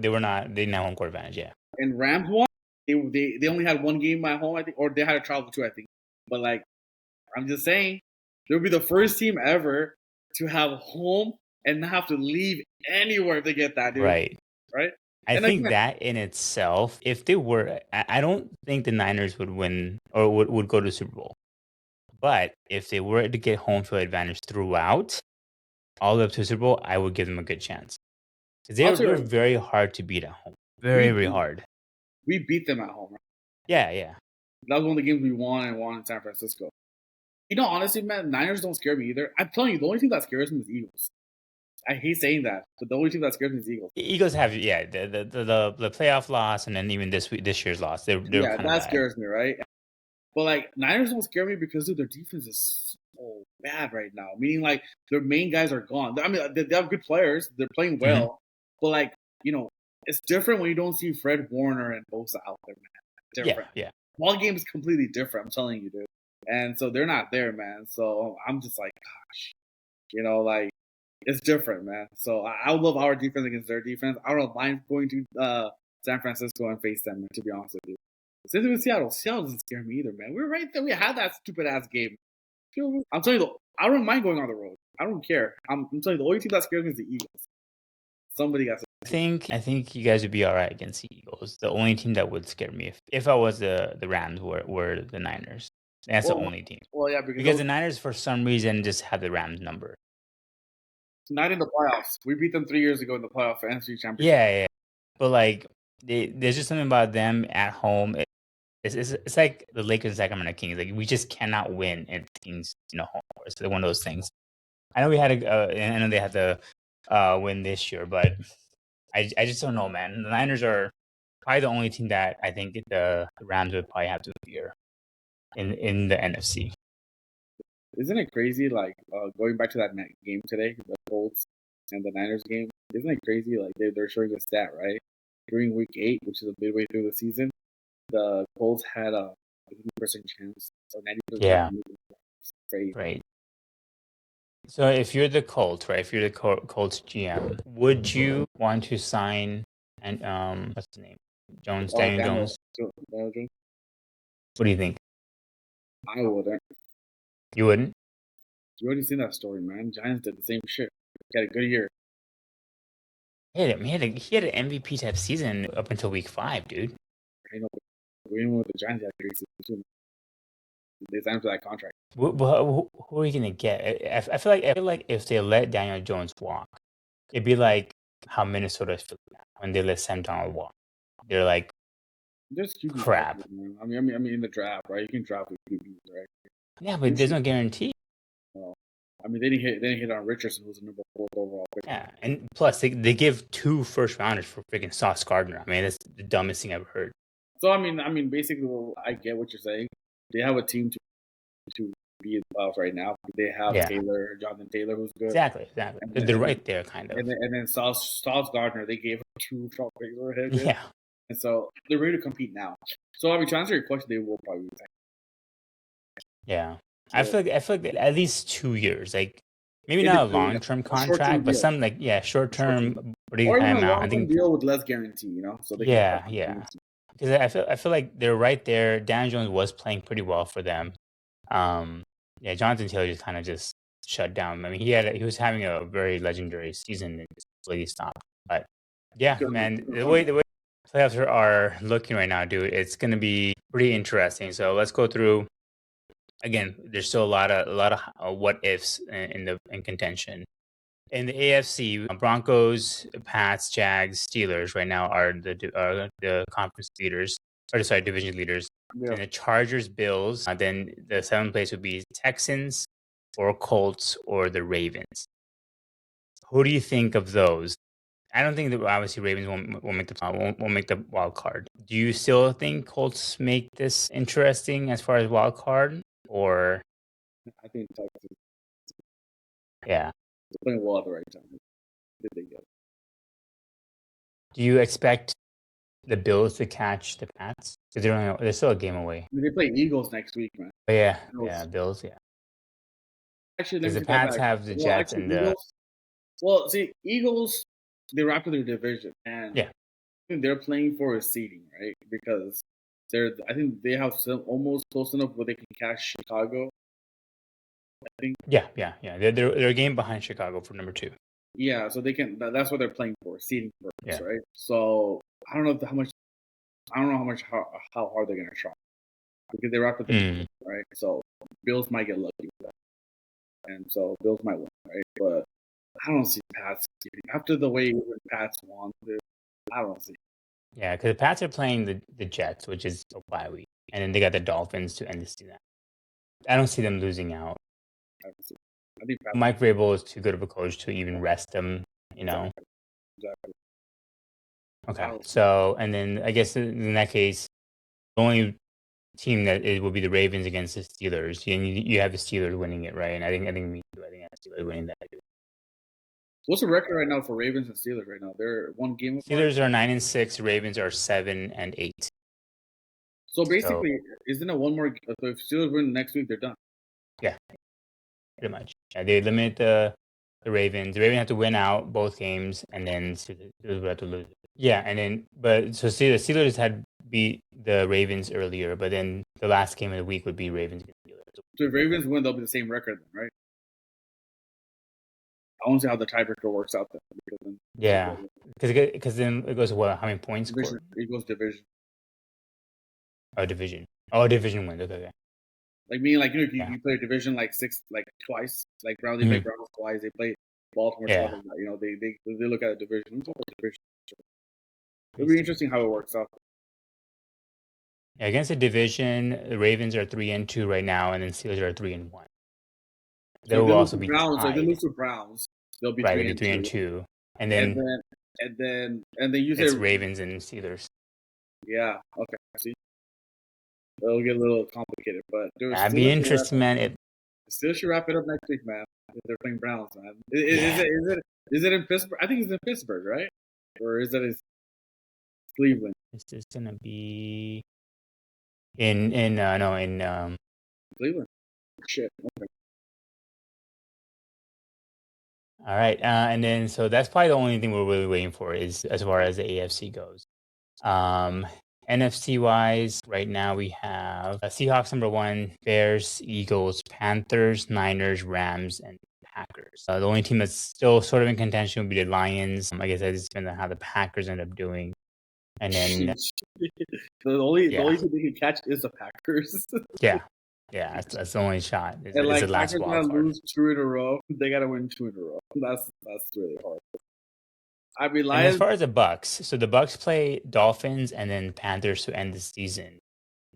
were not. They didn't have home court advantage. Yeah.
And Rams won. They only had one game at home, I think, or they had to travel too, I think. But like, I'm just saying, they'll be the first team ever to have home and not have to leave anywhere to get that, dude.
Right. I
And
think that in itself, if they were, I don't think the Niners would win or would go to the Super Bowl. But if they were to get home field advantage throughout, all the way up to the Super Bowl, I would give them a good chance. Because they're very hard to beat at home. Very hard.
We beat them at home. Right?
Yeah.
That was one of the games we won in San Francisco. You know, honestly, man, Niners don't scare me either. I'm telling you, the only thing that scares me is Eagles. I hate saying that, but the only team that scares me is Eagles.
Eagles have the playoff loss, and then even this year's loss. They're
that scares me, right? But like Niners don't scare me because dude, their defense is so bad right now. Meaning like their main guys are gone. I mean, they have good players. They're playing well, but like it's different when you don't see Fred Warner and Bosa out there, man. Different.
Yeah.
Ball game is completely different. I'm telling you, dude. And so they're not there, man. So I'm just like, gosh, like. It's different, man. So I love our defense against their defense. I don't mind going to San Francisco and face them, to be honest with you. Since with Seattle doesn't scare me either, man. We're right there. We had that stupid ass game. I'm telling you, I don't mind going on the road. I don't care. I'm telling you, the only team that scares me is the Eagles. Somebody got to.
I think you guys would be all right against the Eagles. The only team that would scare me if I was the Rams were the Niners. That's the only team.
Well, yeah,
because the Niners for some reason just have the Rams number.
Not in the playoffs. We beat them 3 years ago in the playoff NFC Championship.
Yeah. But like, there's just something about them at home. It's like the Lakers and Sacramento Kings. Like we just cannot win at Kings, home. It's one of those things. I know we had I know they had to win this year, but I just don't know, man. The Niners are probably the only team that I think the Rams would probably have to fear in the NFC.
Isn't it crazy, like, going back to that game today, the Colts and the Niners game? Isn't it crazy, like, they're showing a stat, right? During Week 8, which is a midway through the season, the Colts had a 50% chance, or 90%.
Yeah.
Crazy.
Right. So if you're the Colts, right? If you're the Colts GM, would you want to sign and what's his name? Daniel Jones?
Daniel Jones?
What do you think?
I wouldn't.
You wouldn't?
You already seen that story, man. Giants did the same shit. He had a good year.
He had an MVP type season up until Week 5, dude.
I know. Even with the Giants, had a great season too. They signed for that contract.
Who are you gonna get? I feel like if they let Daniel Jones walk, it'd be like how Minnesota feels when they let Sam Darnold walk. They're like, crap.
I mean, in the draft, right? You can draft with QBs, right?
Yeah, but there's no guarantee.
Well, I mean, they didn't hit on Richardson, who's the number 4 overall pick.
Yeah, and plus they give 2 first rounders for freaking Sauce Gardner. I mean, that's the dumbest thing I've ever heard.
So I mean, basically, I get what you're saying. They have a team to be in the playoffs right now. They have Jonathan Taylor, who's good.
Exactly. They're right there, kind of.
And then Sauce Gardner, they gave 2 top picks overhead.
Yeah.
And so they're ready to compete now. So I mean, to answer your question, they will probably be.
Yeah, I feel like at least 2 years, like maybe not a long-term contract, but some short-term.
Or even a long-term deal with less guarantee, So they
because I feel like they're right there. Dan Jones was playing pretty well for them. Jonathan Taylor just kind of just shut down. I mean, he was having a very legendary season and just completely stopped. But yeah, man, the way playoffs are looking right now, dude, it's gonna be pretty interesting. So let's go through. Again, there's still a lot of what ifs in contention. In the AFC, Broncos, Pats, Jags, Steelers right now are the conference leaders, or sorry, division leaders.
Yeah.
And the Chargers, Bills. Then the seventh place would be Texans, or Colts, or the Ravens. Who do you think of those? I don't think that obviously Ravens won't make the wild card. Do you still think Colts make this interesting as far as wild card, or
I think Texas
yeah?
is playing well at the right time. Did they get?
Do you expect the Bills to catch the Pats? Because they're still a game away.
I mean, they play Eagles next week, man.
But yeah,
Bills.
yeah, Bills, yeah.
Actually,
Because
let
the
me take that
Pats
back.
have the
Well,
Jets
actually,
and the
Eagles. Well, see, Eagles, they wrapped up their division, and
yeah.
I think they're playing for a seeding, right? Because I think they have some almost close enough where they can catch Chicago. I think.
Yeah. They're a game behind Chicago for number 2.
Yeah, so they can. That's what they're playing for, seeding purpose,
Yeah.
right? So I don't know how much. I don't know how hard they're gonna try because they wrapped up the division, right? So Bills might get lucky with that, and so Bills might win, right? But I don't see Pats after the way Pats won. I don't see.
Yeah, because the Pats are playing the Jets, which is a bye week, and then they got the Dolphins to end the season. I don't see them losing out.
I don't see. I think Pats
Mike Vrabel is too good of a coach to even rest them. You know.
Exactly.
Okay. So, and then I guess in that case, the only team that it will be the Ravens against the Steelers, and you have the Steelers winning it, right? And I think me too. I think I have Steelers winning that.
What's the record right now for Ravens and Steelers right now? They're one game apart.
Steelers are 9-6. Ravens are 7-8.
So basically, isn't it one more? So if Steelers win next week, they're done.
Yeah, pretty much. Yeah, they eliminate the Ravens. The Ravens have to win out both games, and then Steelers would have to lose. Yeah, and then the Steelers had beat the Ravens earlier, but then the last game of the week would be Ravens against Steelers.
So if Ravens win, they'll be the same record, then, right? I want to see how the tiebreaker works out then.
Yeah, because then it goes what? How many points?
Division. It goes division.
Oh, division. Oh, division wins. Okay.
Like meaning, like if you play a division like twice, like Brown, they play Browns twice, they play Baltimore twice. You know, they look at a division. It'll be interesting how it works out.
Yeah, against the division, the Ravens are 3-2 right now, and then Steelers are 3-1. They will also be
Browns. So
tied.
if they lose to Browns, they'll be
right.
3-2.
And then
you
it's
say
Ravens and Steelers.
Yeah. Okay. See, it'll get a little complicated, but
that'd be interesting, man.
Still should wrap it up next week, man. If they're playing Browns, man. Is it in Pittsburgh? I think it's in Pittsburgh, right? Or is it in Cleveland?
This is gonna be in
Cleveland. Shit. Okay.
All right, and then so that's probably the only thing we're really waiting for is as far as the AFC goes. NFC wise, right now we have Seahawks number 1, Bears, Eagles, Panthers, Niners, Rams, and Packers. The only team that's still sort of in contention would be the Lions. I guess that just depends on how the Packers end up doing. And then
the only thing they can catch is the Packers.
yeah, that's the only shot. It's the last
Packers
wild
gotta
card.
lose 2 in a row. They gotta win 2 in a row. That's really hard. I mean,
and as far as the Bucks, so the Bucks play Dolphins and then Panthers to end the season,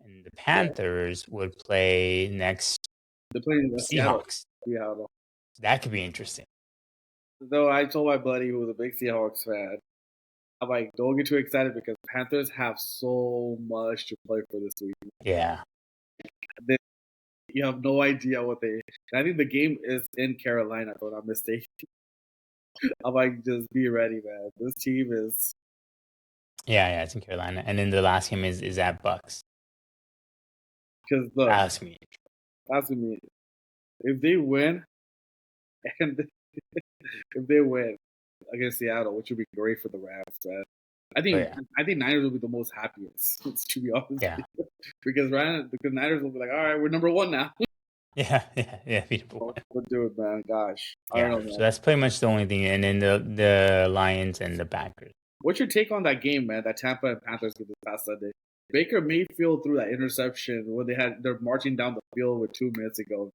and the Panthers would play next.
They're playing the
Seahawks.
Seattle.
That could be interesting.
Though I told my buddy who was a big Seahawks fan, I'm like, don't get too excited because Panthers have so much to play for this week.
Yeah.
You have no idea what they. I think the game is in Carolina, if I'm not mistaken. I'm like, just be ready, man. This team is.
Yeah, it's in Carolina, and then the last game is at Bucks.
Because look,
ask me.
If they win, and if they win against Seattle, which would be great for the Rams, man. I think Niners will be the most happiest, to be honest.
Yeah.
because Niners will be like, all right, we're number 1 now.
Yeah.
We'll do it, man. Gosh.
Yeah.
I don't know, man.
So that's pretty much the only thing. And then the Lions and the Packers.
What's your take on that game, man? That Tampa and Panthers did this past Sunday. Baker Mayfield threw that interception when they're marching down the field with 2 minutes ago.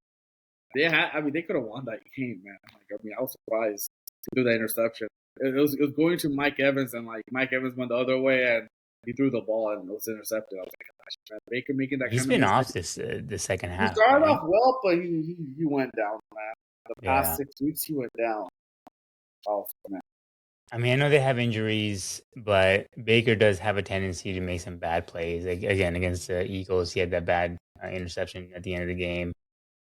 They could have won that game, man. I was surprised. threw that interception. It was going to Mike Evans, and like Mike Evans went the other way, and he threw the ball and it was intercepted. I was like, gosh, man, Baker making that
He's
kind of
been
mistake.
off this the second
He
half,
started
right?
off well, but he went down, man. The past
Yeah.
6 weeks, he went down. Oh man.
I mean, I know they have injuries, but Baker does have a tendency to make some bad plays. Like, again, against the Eagles, he had that bad interception at the end of the game.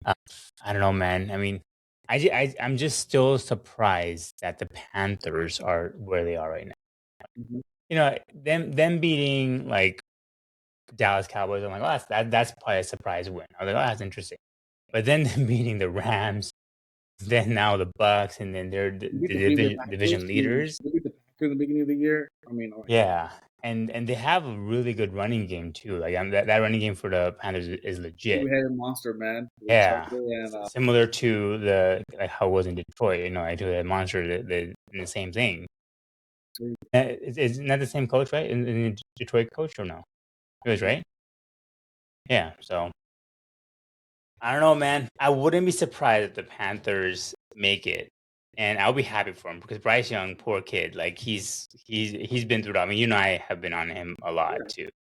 I don't know, man. I mean, I'm just still surprised that the Panthers are where they are right now.
Mhm.
You know, them beating like Dallas Cowboys, I'm like, oh, that's probably a surprise win. I was like, oh, that's interesting. But then them beating the Rams, then now the Bucks, and then they're
You beat the
division leaders.
You beat the Packers in the beginning of the year. I mean,
Yeah, and they have a really good running game too. Like that running game for the Panthers is legit.
two-headed monster, man.
Yeah,
And,
similar to like how it was in Detroit. You know, I do that monster, the same thing. Is not the same coach, right? In the Detroit coach or no? It was right. Yeah. So I don't know, man. I wouldn't be surprised if the Panthers make it, and I'll be happy for him because Bryce Young, poor kid, like he's been through it. I mean, you and I have been on him a lot too,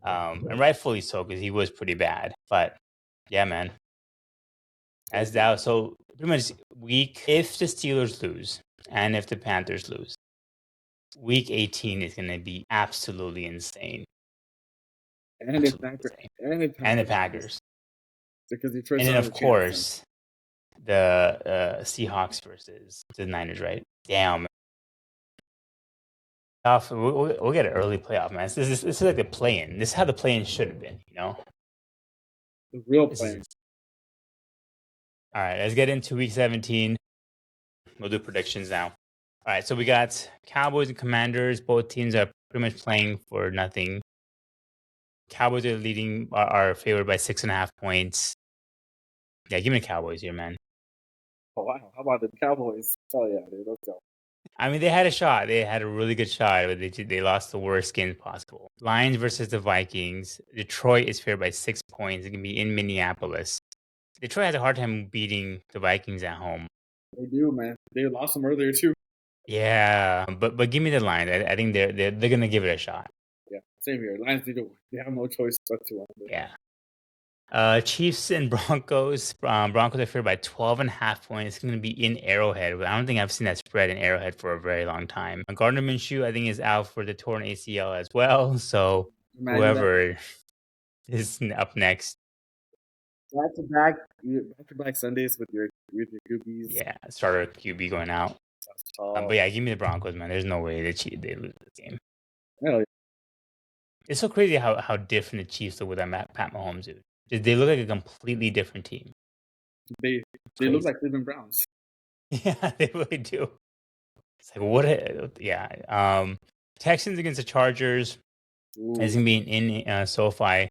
and rightfully so because he was pretty bad. But yeah, man. As that, so pretty much if the Steelers lose and if the Panthers lose, week 18 is going to be absolutely insane.
and the
Packers.
Because
And then, of course, the Seahawks versus the Niners, right? Damn. We'll get an early playoff, man. This is like the play-in. This is how the play-in should have been, you know?
The real play-in.
All right, let's get into week 17. We'll do predictions now. All right, so we got Cowboys and Commanders. Both teams are pretty much playing for nothing. Cowboys are leading, are favored by 6.5 points. Yeah, give me the Cowboys here, man.
Oh, wow. How about the Cowboys? Oh, yeah, dude. Let's go.
I mean, they had a shot. They had a really good shot, but they lost the worst game possible. Lions versus the Vikings. Detroit is favored by 6 points. It can be in Minneapolis. Detroit has a hard time beating the Vikings at home.
They do, man. They lost them earlier, too.
Yeah, but give me the Lions. I think they're gonna give it a shot.
Yeah, same here. Lions need to win. They have no choice but to win.
Yeah. Chiefs and Broncos. Broncos are favored by 12.5 points. It's going to be in Arrowhead. I don't think I've seen that spread in Arrowhead for a very long time. Gardner Minshew, I think, is out for the torn ACL as well. So whoever is up next.
Back-to-back Sundays with your QBs.
Yeah, starter QB going out. But yeah, give me the Broncos, man. There's no way they lose this game.
Hell yeah.
It's so crazy how different the Chiefs look with that Pat Mahomes, dude. They look like a completely different team.
They look like Cleveland Browns.
Yeah, they really do. It's like what? Yeah. Texans against the Chargers. It's gonna be in SoFi.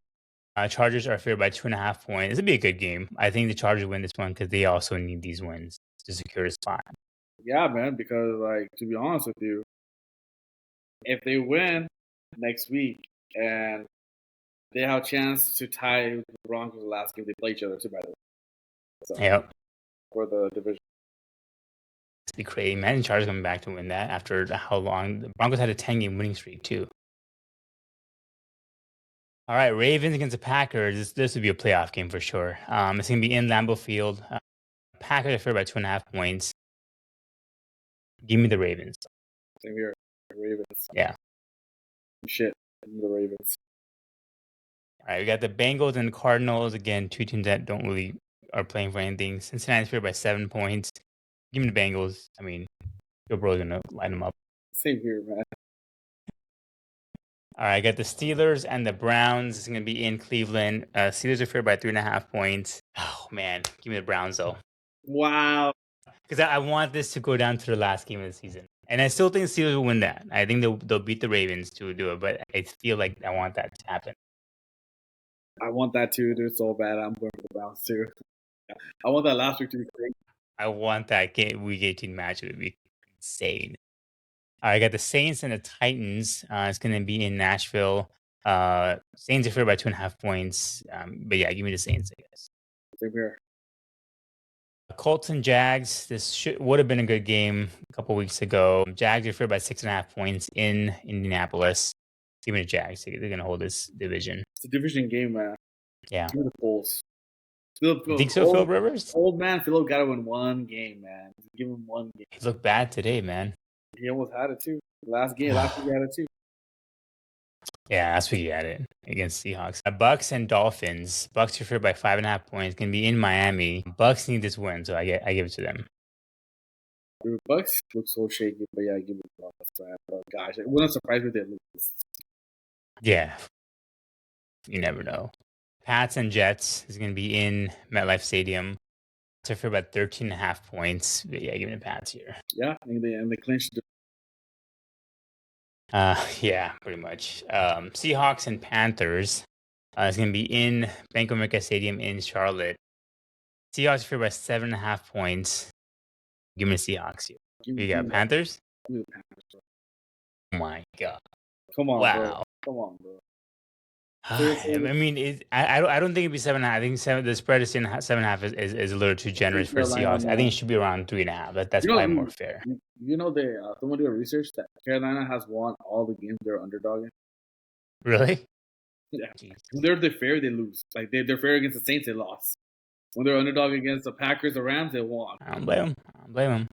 Chargers are favored by 2.5 points. This will be a good game. I think the Chargers win this one because they also need these wins to secure a spot.
Yeah, man. Because like to be honest with you, if they win next week and they have a chance to tie the Broncos the last game they play each other too, by the way. So,
yep.
For the division.
It's be crazy. Imagine Chargers coming back to win that after how long the Broncos had a 10-game winning streak too. All right, Ravens against the Packers. This would be a playoff game for sure. It's gonna be in Lambeau Field. Packers are favored by 2.5 points. Give me the Ravens.
Same here, Ravens.
Yeah.
Shit, the Ravens.
All right, we got the Bengals and the Cardinals. Again, two teams that don't really are playing for anything. Cincinnati's favored by 7 points. Give me the Bengals. I mean, Joe Burrow's gonna line them up.
Same here, man.
All right, I got the Steelers and the Browns. It's gonna be in Cleveland. Steelers are favored by 3.5 points. Oh man, give me the Browns though.
Wow.
Because I want this to go down to the last game of the season, and I still think the Steelers will win that. I think they'll beat the Ravens to do it, but I feel like I want that to happen.
I want that too, dude. So bad. I'm going for the Browns too. I want that last week to be great.
I want that week 18 match. It would be insane. I got the Saints and the Titans. It's going to be in Nashville. Saints are favored by 2.5 points. But yeah, give me the Saints, I guess.
Same here.
Colts and Jags. This would have been a good game a couple weeks ago. Jags are favored by 6.5 points in Indianapolis. Give me the Jags. They're going to hold this division.
It's a division game, man.
Yeah.
Give me the Colts.
You think so, Phil Rivers?
Old man Philip got to win one game, man. Give him one game.
He looked bad today, man.
He almost had it too. Last week he had it too.
Yeah, last week he had it against Seahawks. Bucks and Dolphins. Bucks are favored by 5.5 points. Going to be in Miami. Bucks need this win, so I give it to them.
The Bucks look so shaky, but yeah, I give it to the Bucks. But gosh, it wouldn't surprise me if they lose.
Yeah, you never know. Pats and Jets is going to be in MetLife Stadium. They're favored by 13.5 points. But yeah, give me the Pats here.
Yeah, and they clinched.
Yeah, pretty much. Seahawks and Panthers is going to be in Bank of America Stadium in Charlotte. Seahawks are favored by 7.5 points. Give me the Seahawks here. You got Panthers?
Give me the Panthers.
Oh my God.
Come on,
wow.
Bro. Come on, bro.
I mean, I don't think it'd be 7.5. I think the spread is 7.5 is a little too generous for Seahawks. I think it should be around 3.5. That's probably more fair.
You know, someone did research that Carolina has won all the games they're underdogging.
Really?
Yeah. When they're fair, they lose. Like they're fair against the Saints, they lost. When they're underdog against the Packers, the Rams, they won.
I don't blame them.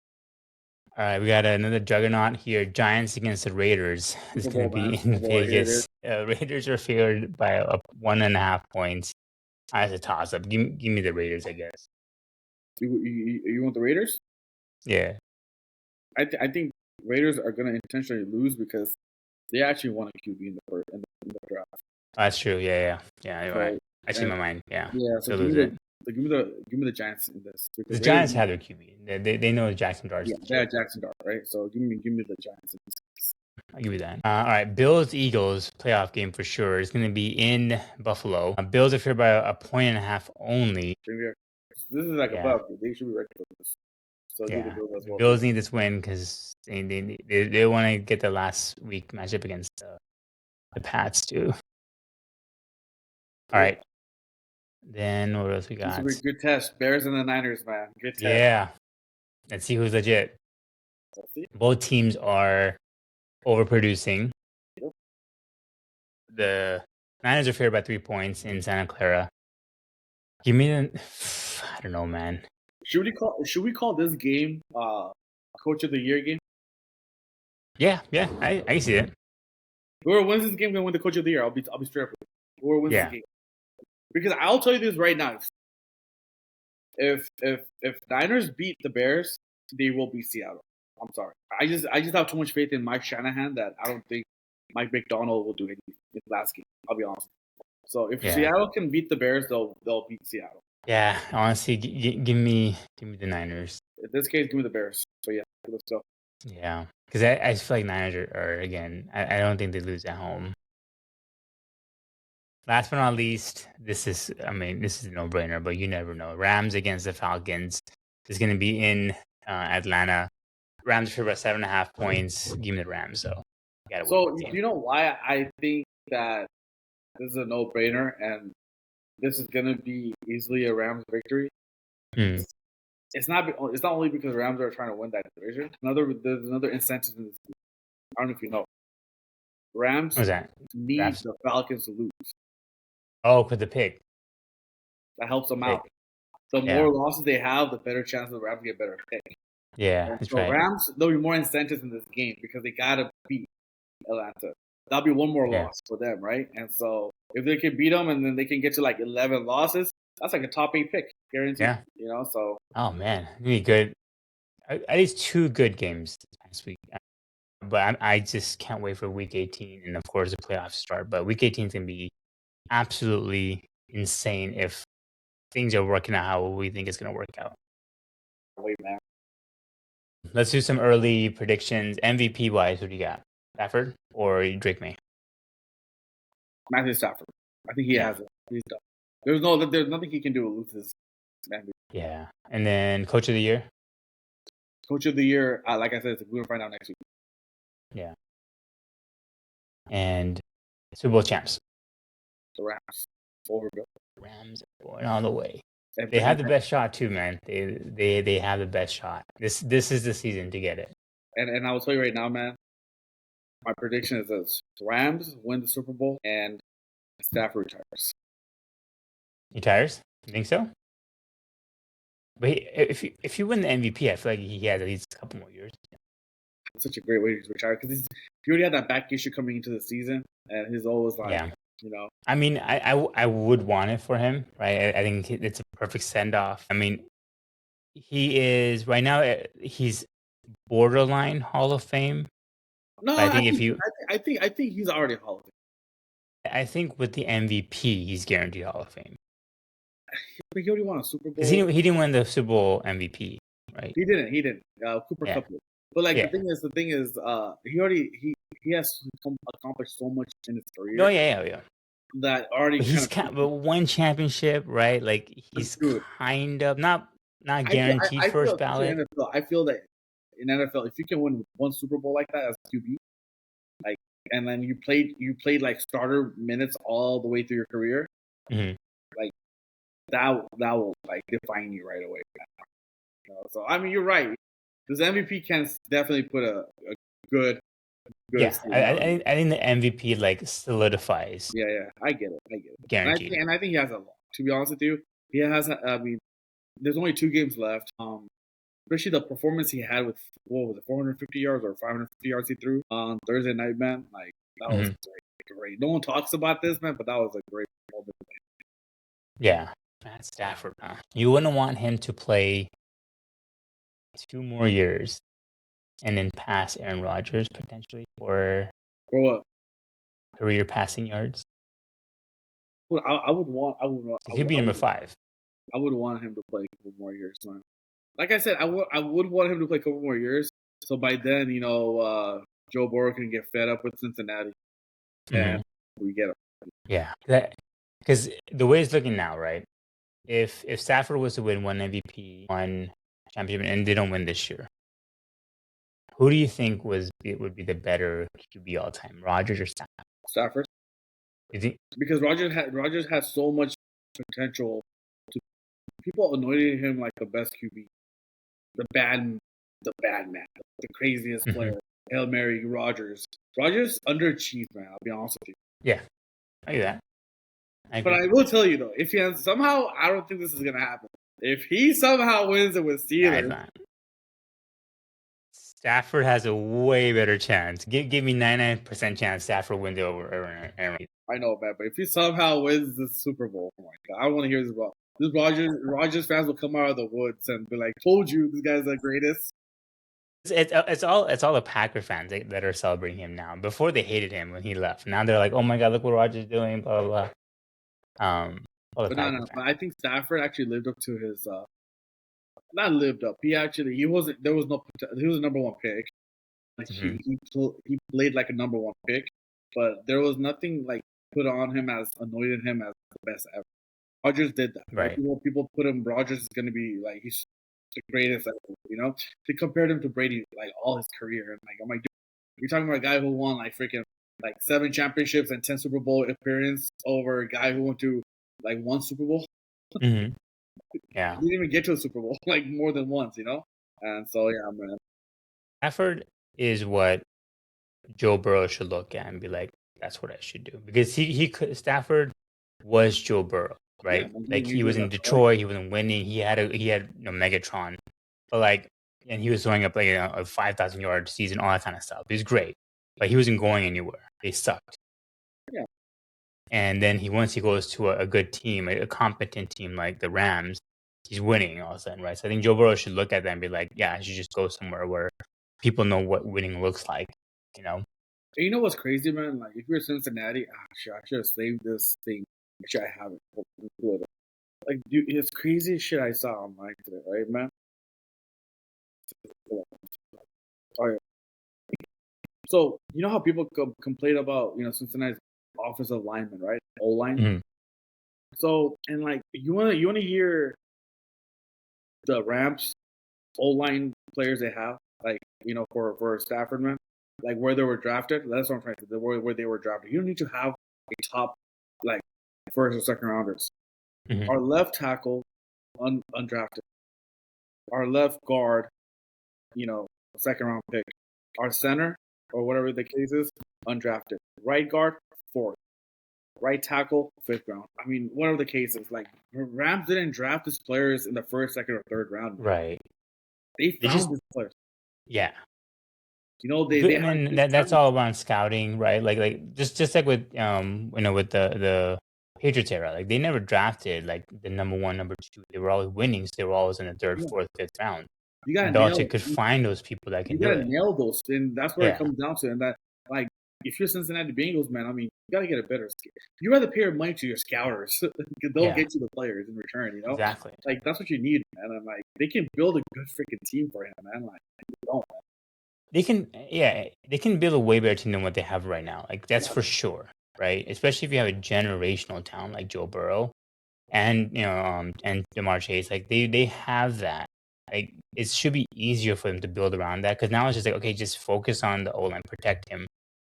All right, we got another juggernaut here. Giants against the Raiders. It's going to be in Vegas. Raiders are favored by 1.5 points. That's a toss-up. Give me the Raiders, I guess.
You want the Raiders?
Yeah.
I think Raiders are going to intentionally lose because they actually won a QB in the draft.
That's true. Yeah. You're right. I see my mind. Yeah.
Yeah. So give me the Giants in this.
The Giants have their QB. They know Jackson Dart.
Yeah, they have Jackson Dart, right? So give me the Giants in this case.
I'll give you that. All right, Bills Eagles playoff game for sure. It's going to be in Buffalo. Bills are favored by 1.5 only.
This is like a buff. They should be ready for this. So
yeah. The Bills need this win because they want to get the last week matchup against the Pats too. All right. Then what else we got?
This will be a good test. Bears and the Niners, man. Good test.
Yeah. Let's see who's legit. Both teams are overproducing.
Yep.
The Niners are favored by 3 points in Santa Clara. Give me I don't know, man.
Should we call this game Coach of the Year game?
Yeah, I can see it.
Whoever wins this game gonna win the Coach of the Year. I'll be straight up with you. Whoever wins this game. Because I'll tell you this right now. If Niners beat the Bears, they will beat Seattle. I'm sorry. I just have too much faith in Mike Shanahan that I don't think Mike McDonald will do anything in the last game. I'll be honest. So if Seattle can beat the Bears, they'll beat Seattle.
Yeah, honestly, give me the Niners.
In this case, give me the Bears. So yeah, let's go.
Yeah, because I feel like Niners are again. I don't think they lose at home. Last but not least, this is a no-brainer, but you never know. Rams against the Falcons is going to be in Atlanta. Rams for about 7.5 points. Give me the Rams, so.
So you know why I think that this is a no-brainer and this is going to be easily a Rams victory? It's not only because Rams are trying to win that division. There's another incentive in this. I don't know if you know. Rams need the Falcons to lose.
Oh, for the pick.
That helps them out. The more losses they have, the better chance the Rams get better pick.
Yeah, that's right.
Rams, there'll be more incentives in this game because they gotta beat Atlanta. That'll be one more loss for them, right? And so if they can beat them and then they can get to like 11 losses, that's like a top 8 pick, guaranteed. Yeah. You know, so.
Oh man, it'd be good. At least 2 good games next week. But I just can't wait for Week 18 and of course the playoffs start. But Week 18 is gonna be absolutely insane if things are working out how we think it's gonna work out.
Wait, man.
Let's do some early predictions. MVP wise, what do you got? Stafford or Drake May?
Matthew Stafford. I think he has it. He's done. There's nothing he can do to lose this.
Yeah. And then Coach of the Year?
Coach of the Year, like I said, we're going to find out next week.
Yeah. And Super Bowl champs?
The Rams. Overbill.
Rams are going all the way. They have the best shot too, man. They have the best shot. This is the season to get it.
And I will tell you right now, man. My prediction is this: Rams win the Super Bowl and Stafford retires.
He retires? You think so? But if you win the MVP, I feel like he has at least a couple more years.
It's such a great way to retire because he already had that back issue coming into the season, and he's always like, you know.
I mean, I would want it for him, right? I think it's a perfect send off. I mean, he is right now. He's borderline Hall of Fame.
No,
I think if you,
I think he's already Hall of Fame.
I think with the MVP, he's guaranteed Hall of Fame.
But he already won a Super Bowl.
He didn't win the Super Bowl MVP, right?
He didn't. Cooper Cup. But like the thing is, he has accomplished so much in his career.
Oh yeah.
That already
but one championship, right? Like he's kind of not guaranteed first ballot.
I feel that in NFL, if you can win one Super Bowl like that as a QB, like, and then you played like starter minutes all the way through your career, like that will like define you right away. You know? So I mean, you're right. This MVP can definitely put a good.
Yeah, I think the MVP like solidifies.
Yeah, I get it.
Guaranteed.
And I think he has a lot. To be honest with you, he has. I mean, there's only 2 games left. Especially the performance he had with 450 yards or 550 yards he threw on Thursday night, man. Like that was great. No one talks about this, man, but that was a great moment.
Yeah, Matt Stafford. You wouldn't want him to play 2 more years and then pass Aaron Rodgers potentially for
what?
Career passing yards.
I would want.
He'd be number 5.
I would want him to play a couple more years, man. Like I said, I would want him to play a couple more years. So by then, you know, Joe Burrow can get fed up with Cincinnati, and we get him.
Yeah, because the way it's looking now, right? If Stafford was to win one MVP, one championship, and they don't win this year, who do you think would be the better QB all time, Rodgers or Stafford?
Stafford.
You think?
Because Rodgers has so much potential. People anointed him like the best QB, the bad man, the craziest player. Hail Mary, Rodgers. Rodgers underachieved, man. I'll be honest with you.
Yeah, I do that.
But I will tell you though, if he has somehow, I don't think this is gonna happen. If he somehow wins it with Steelers,
Stafford has a way better chance. Give me 99% chance Stafford wins over Aaron.
I know, man, but if he somehow wins the Super Bowl, oh my God, I want to hear this about. This Rodgers fans will come out of the woods and be like, "Told you, this guy's the greatest."
It's all the Packer fans that are celebrating him now. Before they hated him when he left. Now they're like, "Oh my God, look what Rodgers is doing!" Blah blah blah.
But I think Stafford actually lived up to his. Not lived up. He wasn't. There was no. He was a number 1 pick. Like he played like a number 1 pick, but there was nothing like put on him as anointed him as the best ever. Rodgers did that.
Right.
People put him. Rodgers is going to be like he's the greatest ever. You know, they compared him to Brady like all his career. And like I'm like, dude, you're talking about a guy who won like freaking like 7 championships and 10 Super Bowl appearances over a guy who went to like 1 Super Bowl.
Yeah,
he didn't even get to a Super Bowl like more than once, you know. And so yeah, man.
Stafford is what Joe Burrow should look at and be like, "That's what I should do," because Stafford was Joe Burrow. Right, yeah, like he was in Detroit, he wasn't winning. He had Megatron, but like, and he was throwing up like a 5,000 yard season, all that kind of stuff. He was great, but he wasn't going anywhere. They sucked.
Yeah.
And then once he goes to a good team, a competent team like the Rams, he's winning all of a sudden, right? So I think Joe Burrow should look at that and be like, yeah, I should just go somewhere where people know what winning looks like, you know.
You know what's crazy, man? Like if you're Cincinnati, I should have saved this thing. Which I haven't. Like, dude, it's crazy shit I saw online today, right, man? All right. So you know how people complain about Cincinnati's offensive lineman, right? O-line. So and like you want to hear the Rams O-line players they have, like for Stafford, man, like where they were drafted. That's what I'm trying to say. Where they were drafted. You don't need to have a top like first or second rounders. Our left tackle undrafted. Our left guard, second round pick. Our center, or whatever the case is, undrafted. Right guard, fourth. Right tackle, fifth round. I mean, whatever the case is, like Rams didn't draft these players in the first, second, or third round.
Right.
They found these players.
Yeah.
They
that's all around scouting, right? Like just like with with the Patriots era, like they never drafted like the number one, number two. They were always winning, so they were always in the third, fourth, fifth round.
You gotta
Belichick could find those people that can do it.
You gotta nail those, and that's where it comes down to. And that, like, if you're Cincinnati Bengals, man, I mean, you gotta get a better. You rather pay your money to your scouters; they'll get you the players in return. You know,
exactly.
Like that's what you need, man. And like they can build a good freaking team for him, man. Like don't.
They can build a way better team than what they have right now. Like that's for sure, right? Especially if you have a generational talent like Joe Burrow, and and Jamar Chase. Like they have that. Like it should be easier for them to build around that because now it's just like okay, just focus on the O line, protect him,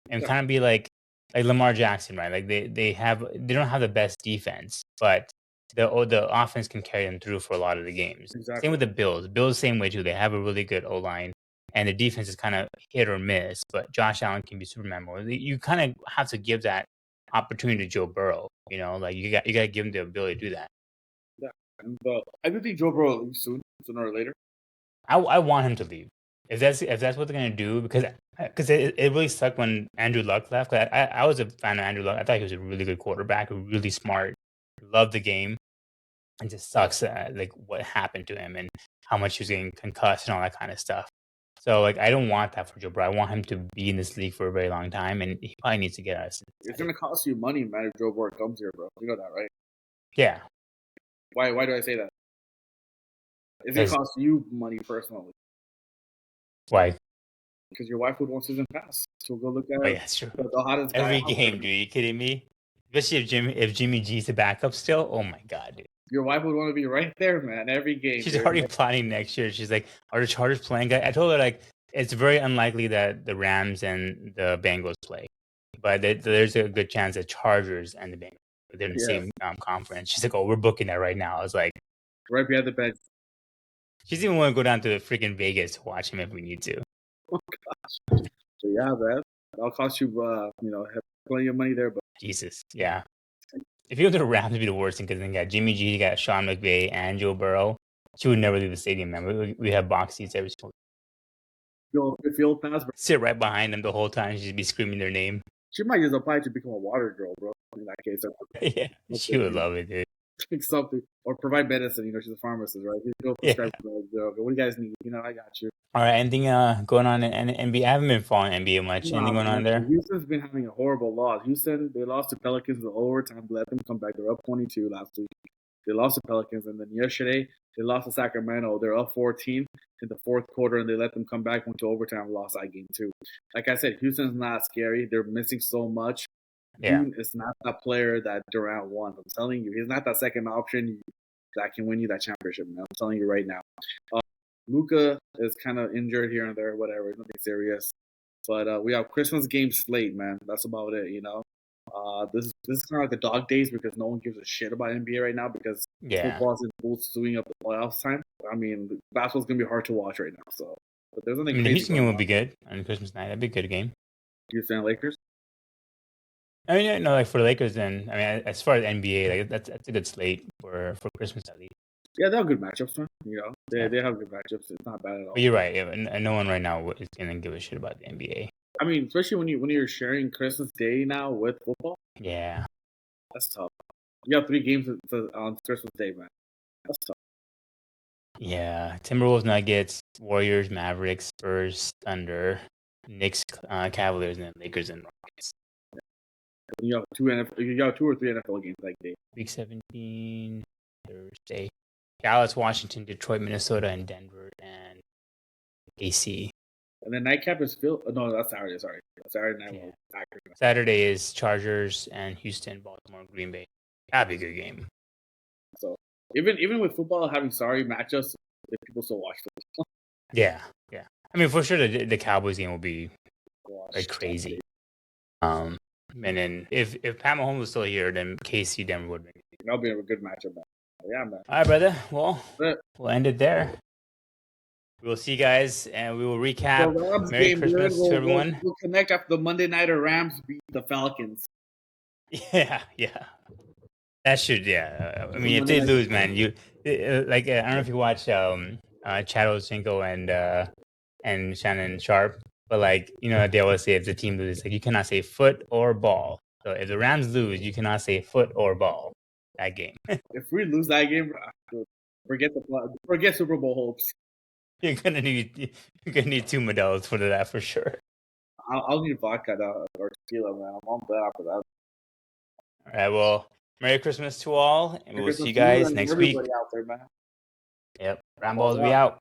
and kind of be like Lamar Jackson, right? Like they don't have the best defense, but the offense can carry them through for a lot of the games.
Exactly.
Same with the Bills. Bills same way too. They have a really good O line. And the defense is kind of hit or miss, but Josh Allen can be super memorable. You kind of have to give that opportunity to Joe Burrow. Like you got to give him the ability to do that.
Yeah, and I do think Joe Burrow will leave sooner or later.
I want him to leave if that's what they're gonna do because it really sucked when Andrew Luck left. I was a fan of Andrew Luck. I thought he was a really good quarterback, really smart, loved the game. It just sucks like what happened to him and how much he was getting concussed and all that kind of stuff. So, like, I don't want that for Joe Burrow. I want him to be in this league for a very long time, and he probably needs to get us.
It's going to cost you money, man, if Joe Burrow comes here, bro. You know that, right?
Yeah.
Why do I say that? It's going to cost you money personally.
Why?
Because your wife would want season pass. She'll go look at
yeah, that's true.
The hottest
every game, dude. Are you kidding me? Especially if Jimmy G's the backup still. Oh, my God, dude.
Your wife would want to be right there, man, every game.
She's already planning next year. She's like, are the Chargers playing? I told her, like, it's very unlikely that the Rams and the Bengals play. But there's a good chance that Chargers and the Bengals, they're in the same conference. She's like, oh, we're booking that right now. I was like.
Right behind the bench.
She's even want to go down to freaking Vegas to watch him if we need to.
Oh, gosh. So, yeah, man. That'll cost you, have plenty of money there. But
Jesus, yeah. If you go to the Rams, it'd be the worst thing because then you got Jimmy G, you got Sean McVay, and Joe Burrow. She would never leave the stadium, man. We have box seats every single
field pass.
Sit right behind them the whole time. She'd be screaming their name.
She might just apply to become a water girl, bro. In that case,
yeah, she would love it, dude.
Something or provide medicine. She's a pharmacist, right? What do you guys need? I got you.
All right, anything going on in NBA? I haven't been following NBA much. Anything going on there?
Houston's been having a horrible loss. Houston, they lost to Pelicans in overtime. Let them come back. They're up 22 last week. They lost to Pelicans, and then yesterday they lost to Sacramento. They're up 14 in the fourth quarter, and they let them come back, went to overtime, lost that game too. Like I said, Houston's not scary. They're missing so much.
Yeah,
it's not that player that Durant wants. I'm telling you, he's not that second option that can win you that championship, man. I'm telling you right now. Luka is kind of injured here and there, whatever. It's nothing serious. But we have Christmas game slate, man. That's about it, This is kind of like the dog days because no one gives a shit about NBA right now because football's in full swing of the playoffs time. I mean, basketball's going to be hard to watch right now. So, but there's nothing.
The Houston game would be good on Christmas night. That'd be a good game.
Houston Lakers.
I mean, no, like for the Lakers, then I mean, as far as NBA, like that's a good slate for Christmas at least.
Yeah, they have good matchups, man. They have good matchups. It's not bad at all.
But you're right. Yeah, and no one right now is gonna give a shit about the NBA.
I mean, especially when you're sharing Christmas Day now with football.
Yeah,
that's tough. You have 3 games on Christmas Day, man. That's tough.
Yeah, Timberwolves, Nuggets, Warriors, Mavericks, Spurs, Thunder, Knicks, Cavaliers, and then Lakers and Rockets.
You have 2 or 3 NFL games that day.
Week 17, Thursday. Dallas, Washington, Detroit, Minnesota, and Denver, and AC.
And then nightcap is Phil. No, that's Saturday. Sorry, Saturday night.
Yeah. Saturday is Chargers and Houston, Baltimore, Green Bay. That'd be a good game.
So even with football having sorry matchups, people still watch football.
Yeah. I mean, for sure, the Cowboys game will be like crazy. And then if Pat Mahomes was still here, then KC Denver would be.
That'll be a good matchup. Man. Yeah, man.
All right, brother. Well,
But
we'll end it there. We'll see you guys, and we will
the
recap.
Rams
Merry
game, dude.
Christmas to everyone.
We'll connect after the Monday Nighter Rams beat the Falcons.
Yeah. That should, yeah. I mean, if
Monday
they
night.
lose, man, like I don't know if you watch Chad Ochocinco and Shannon Sharp, but like they always say if the team loses, like you cannot say foot or ball. So if the Rams lose, you cannot say foot or ball that game.
If we lose that game, dude, forget Super Bowl hopes.
You're gonna need two medals for that for sure.
I'll need vodka or tequila, man. I'm on that after that.
All right, well, Merry Christmas to all, and we'll
Merry
see you
Christmas to
guys
and
next week.
everybody out there, man.
Yep, Ramballs, we out.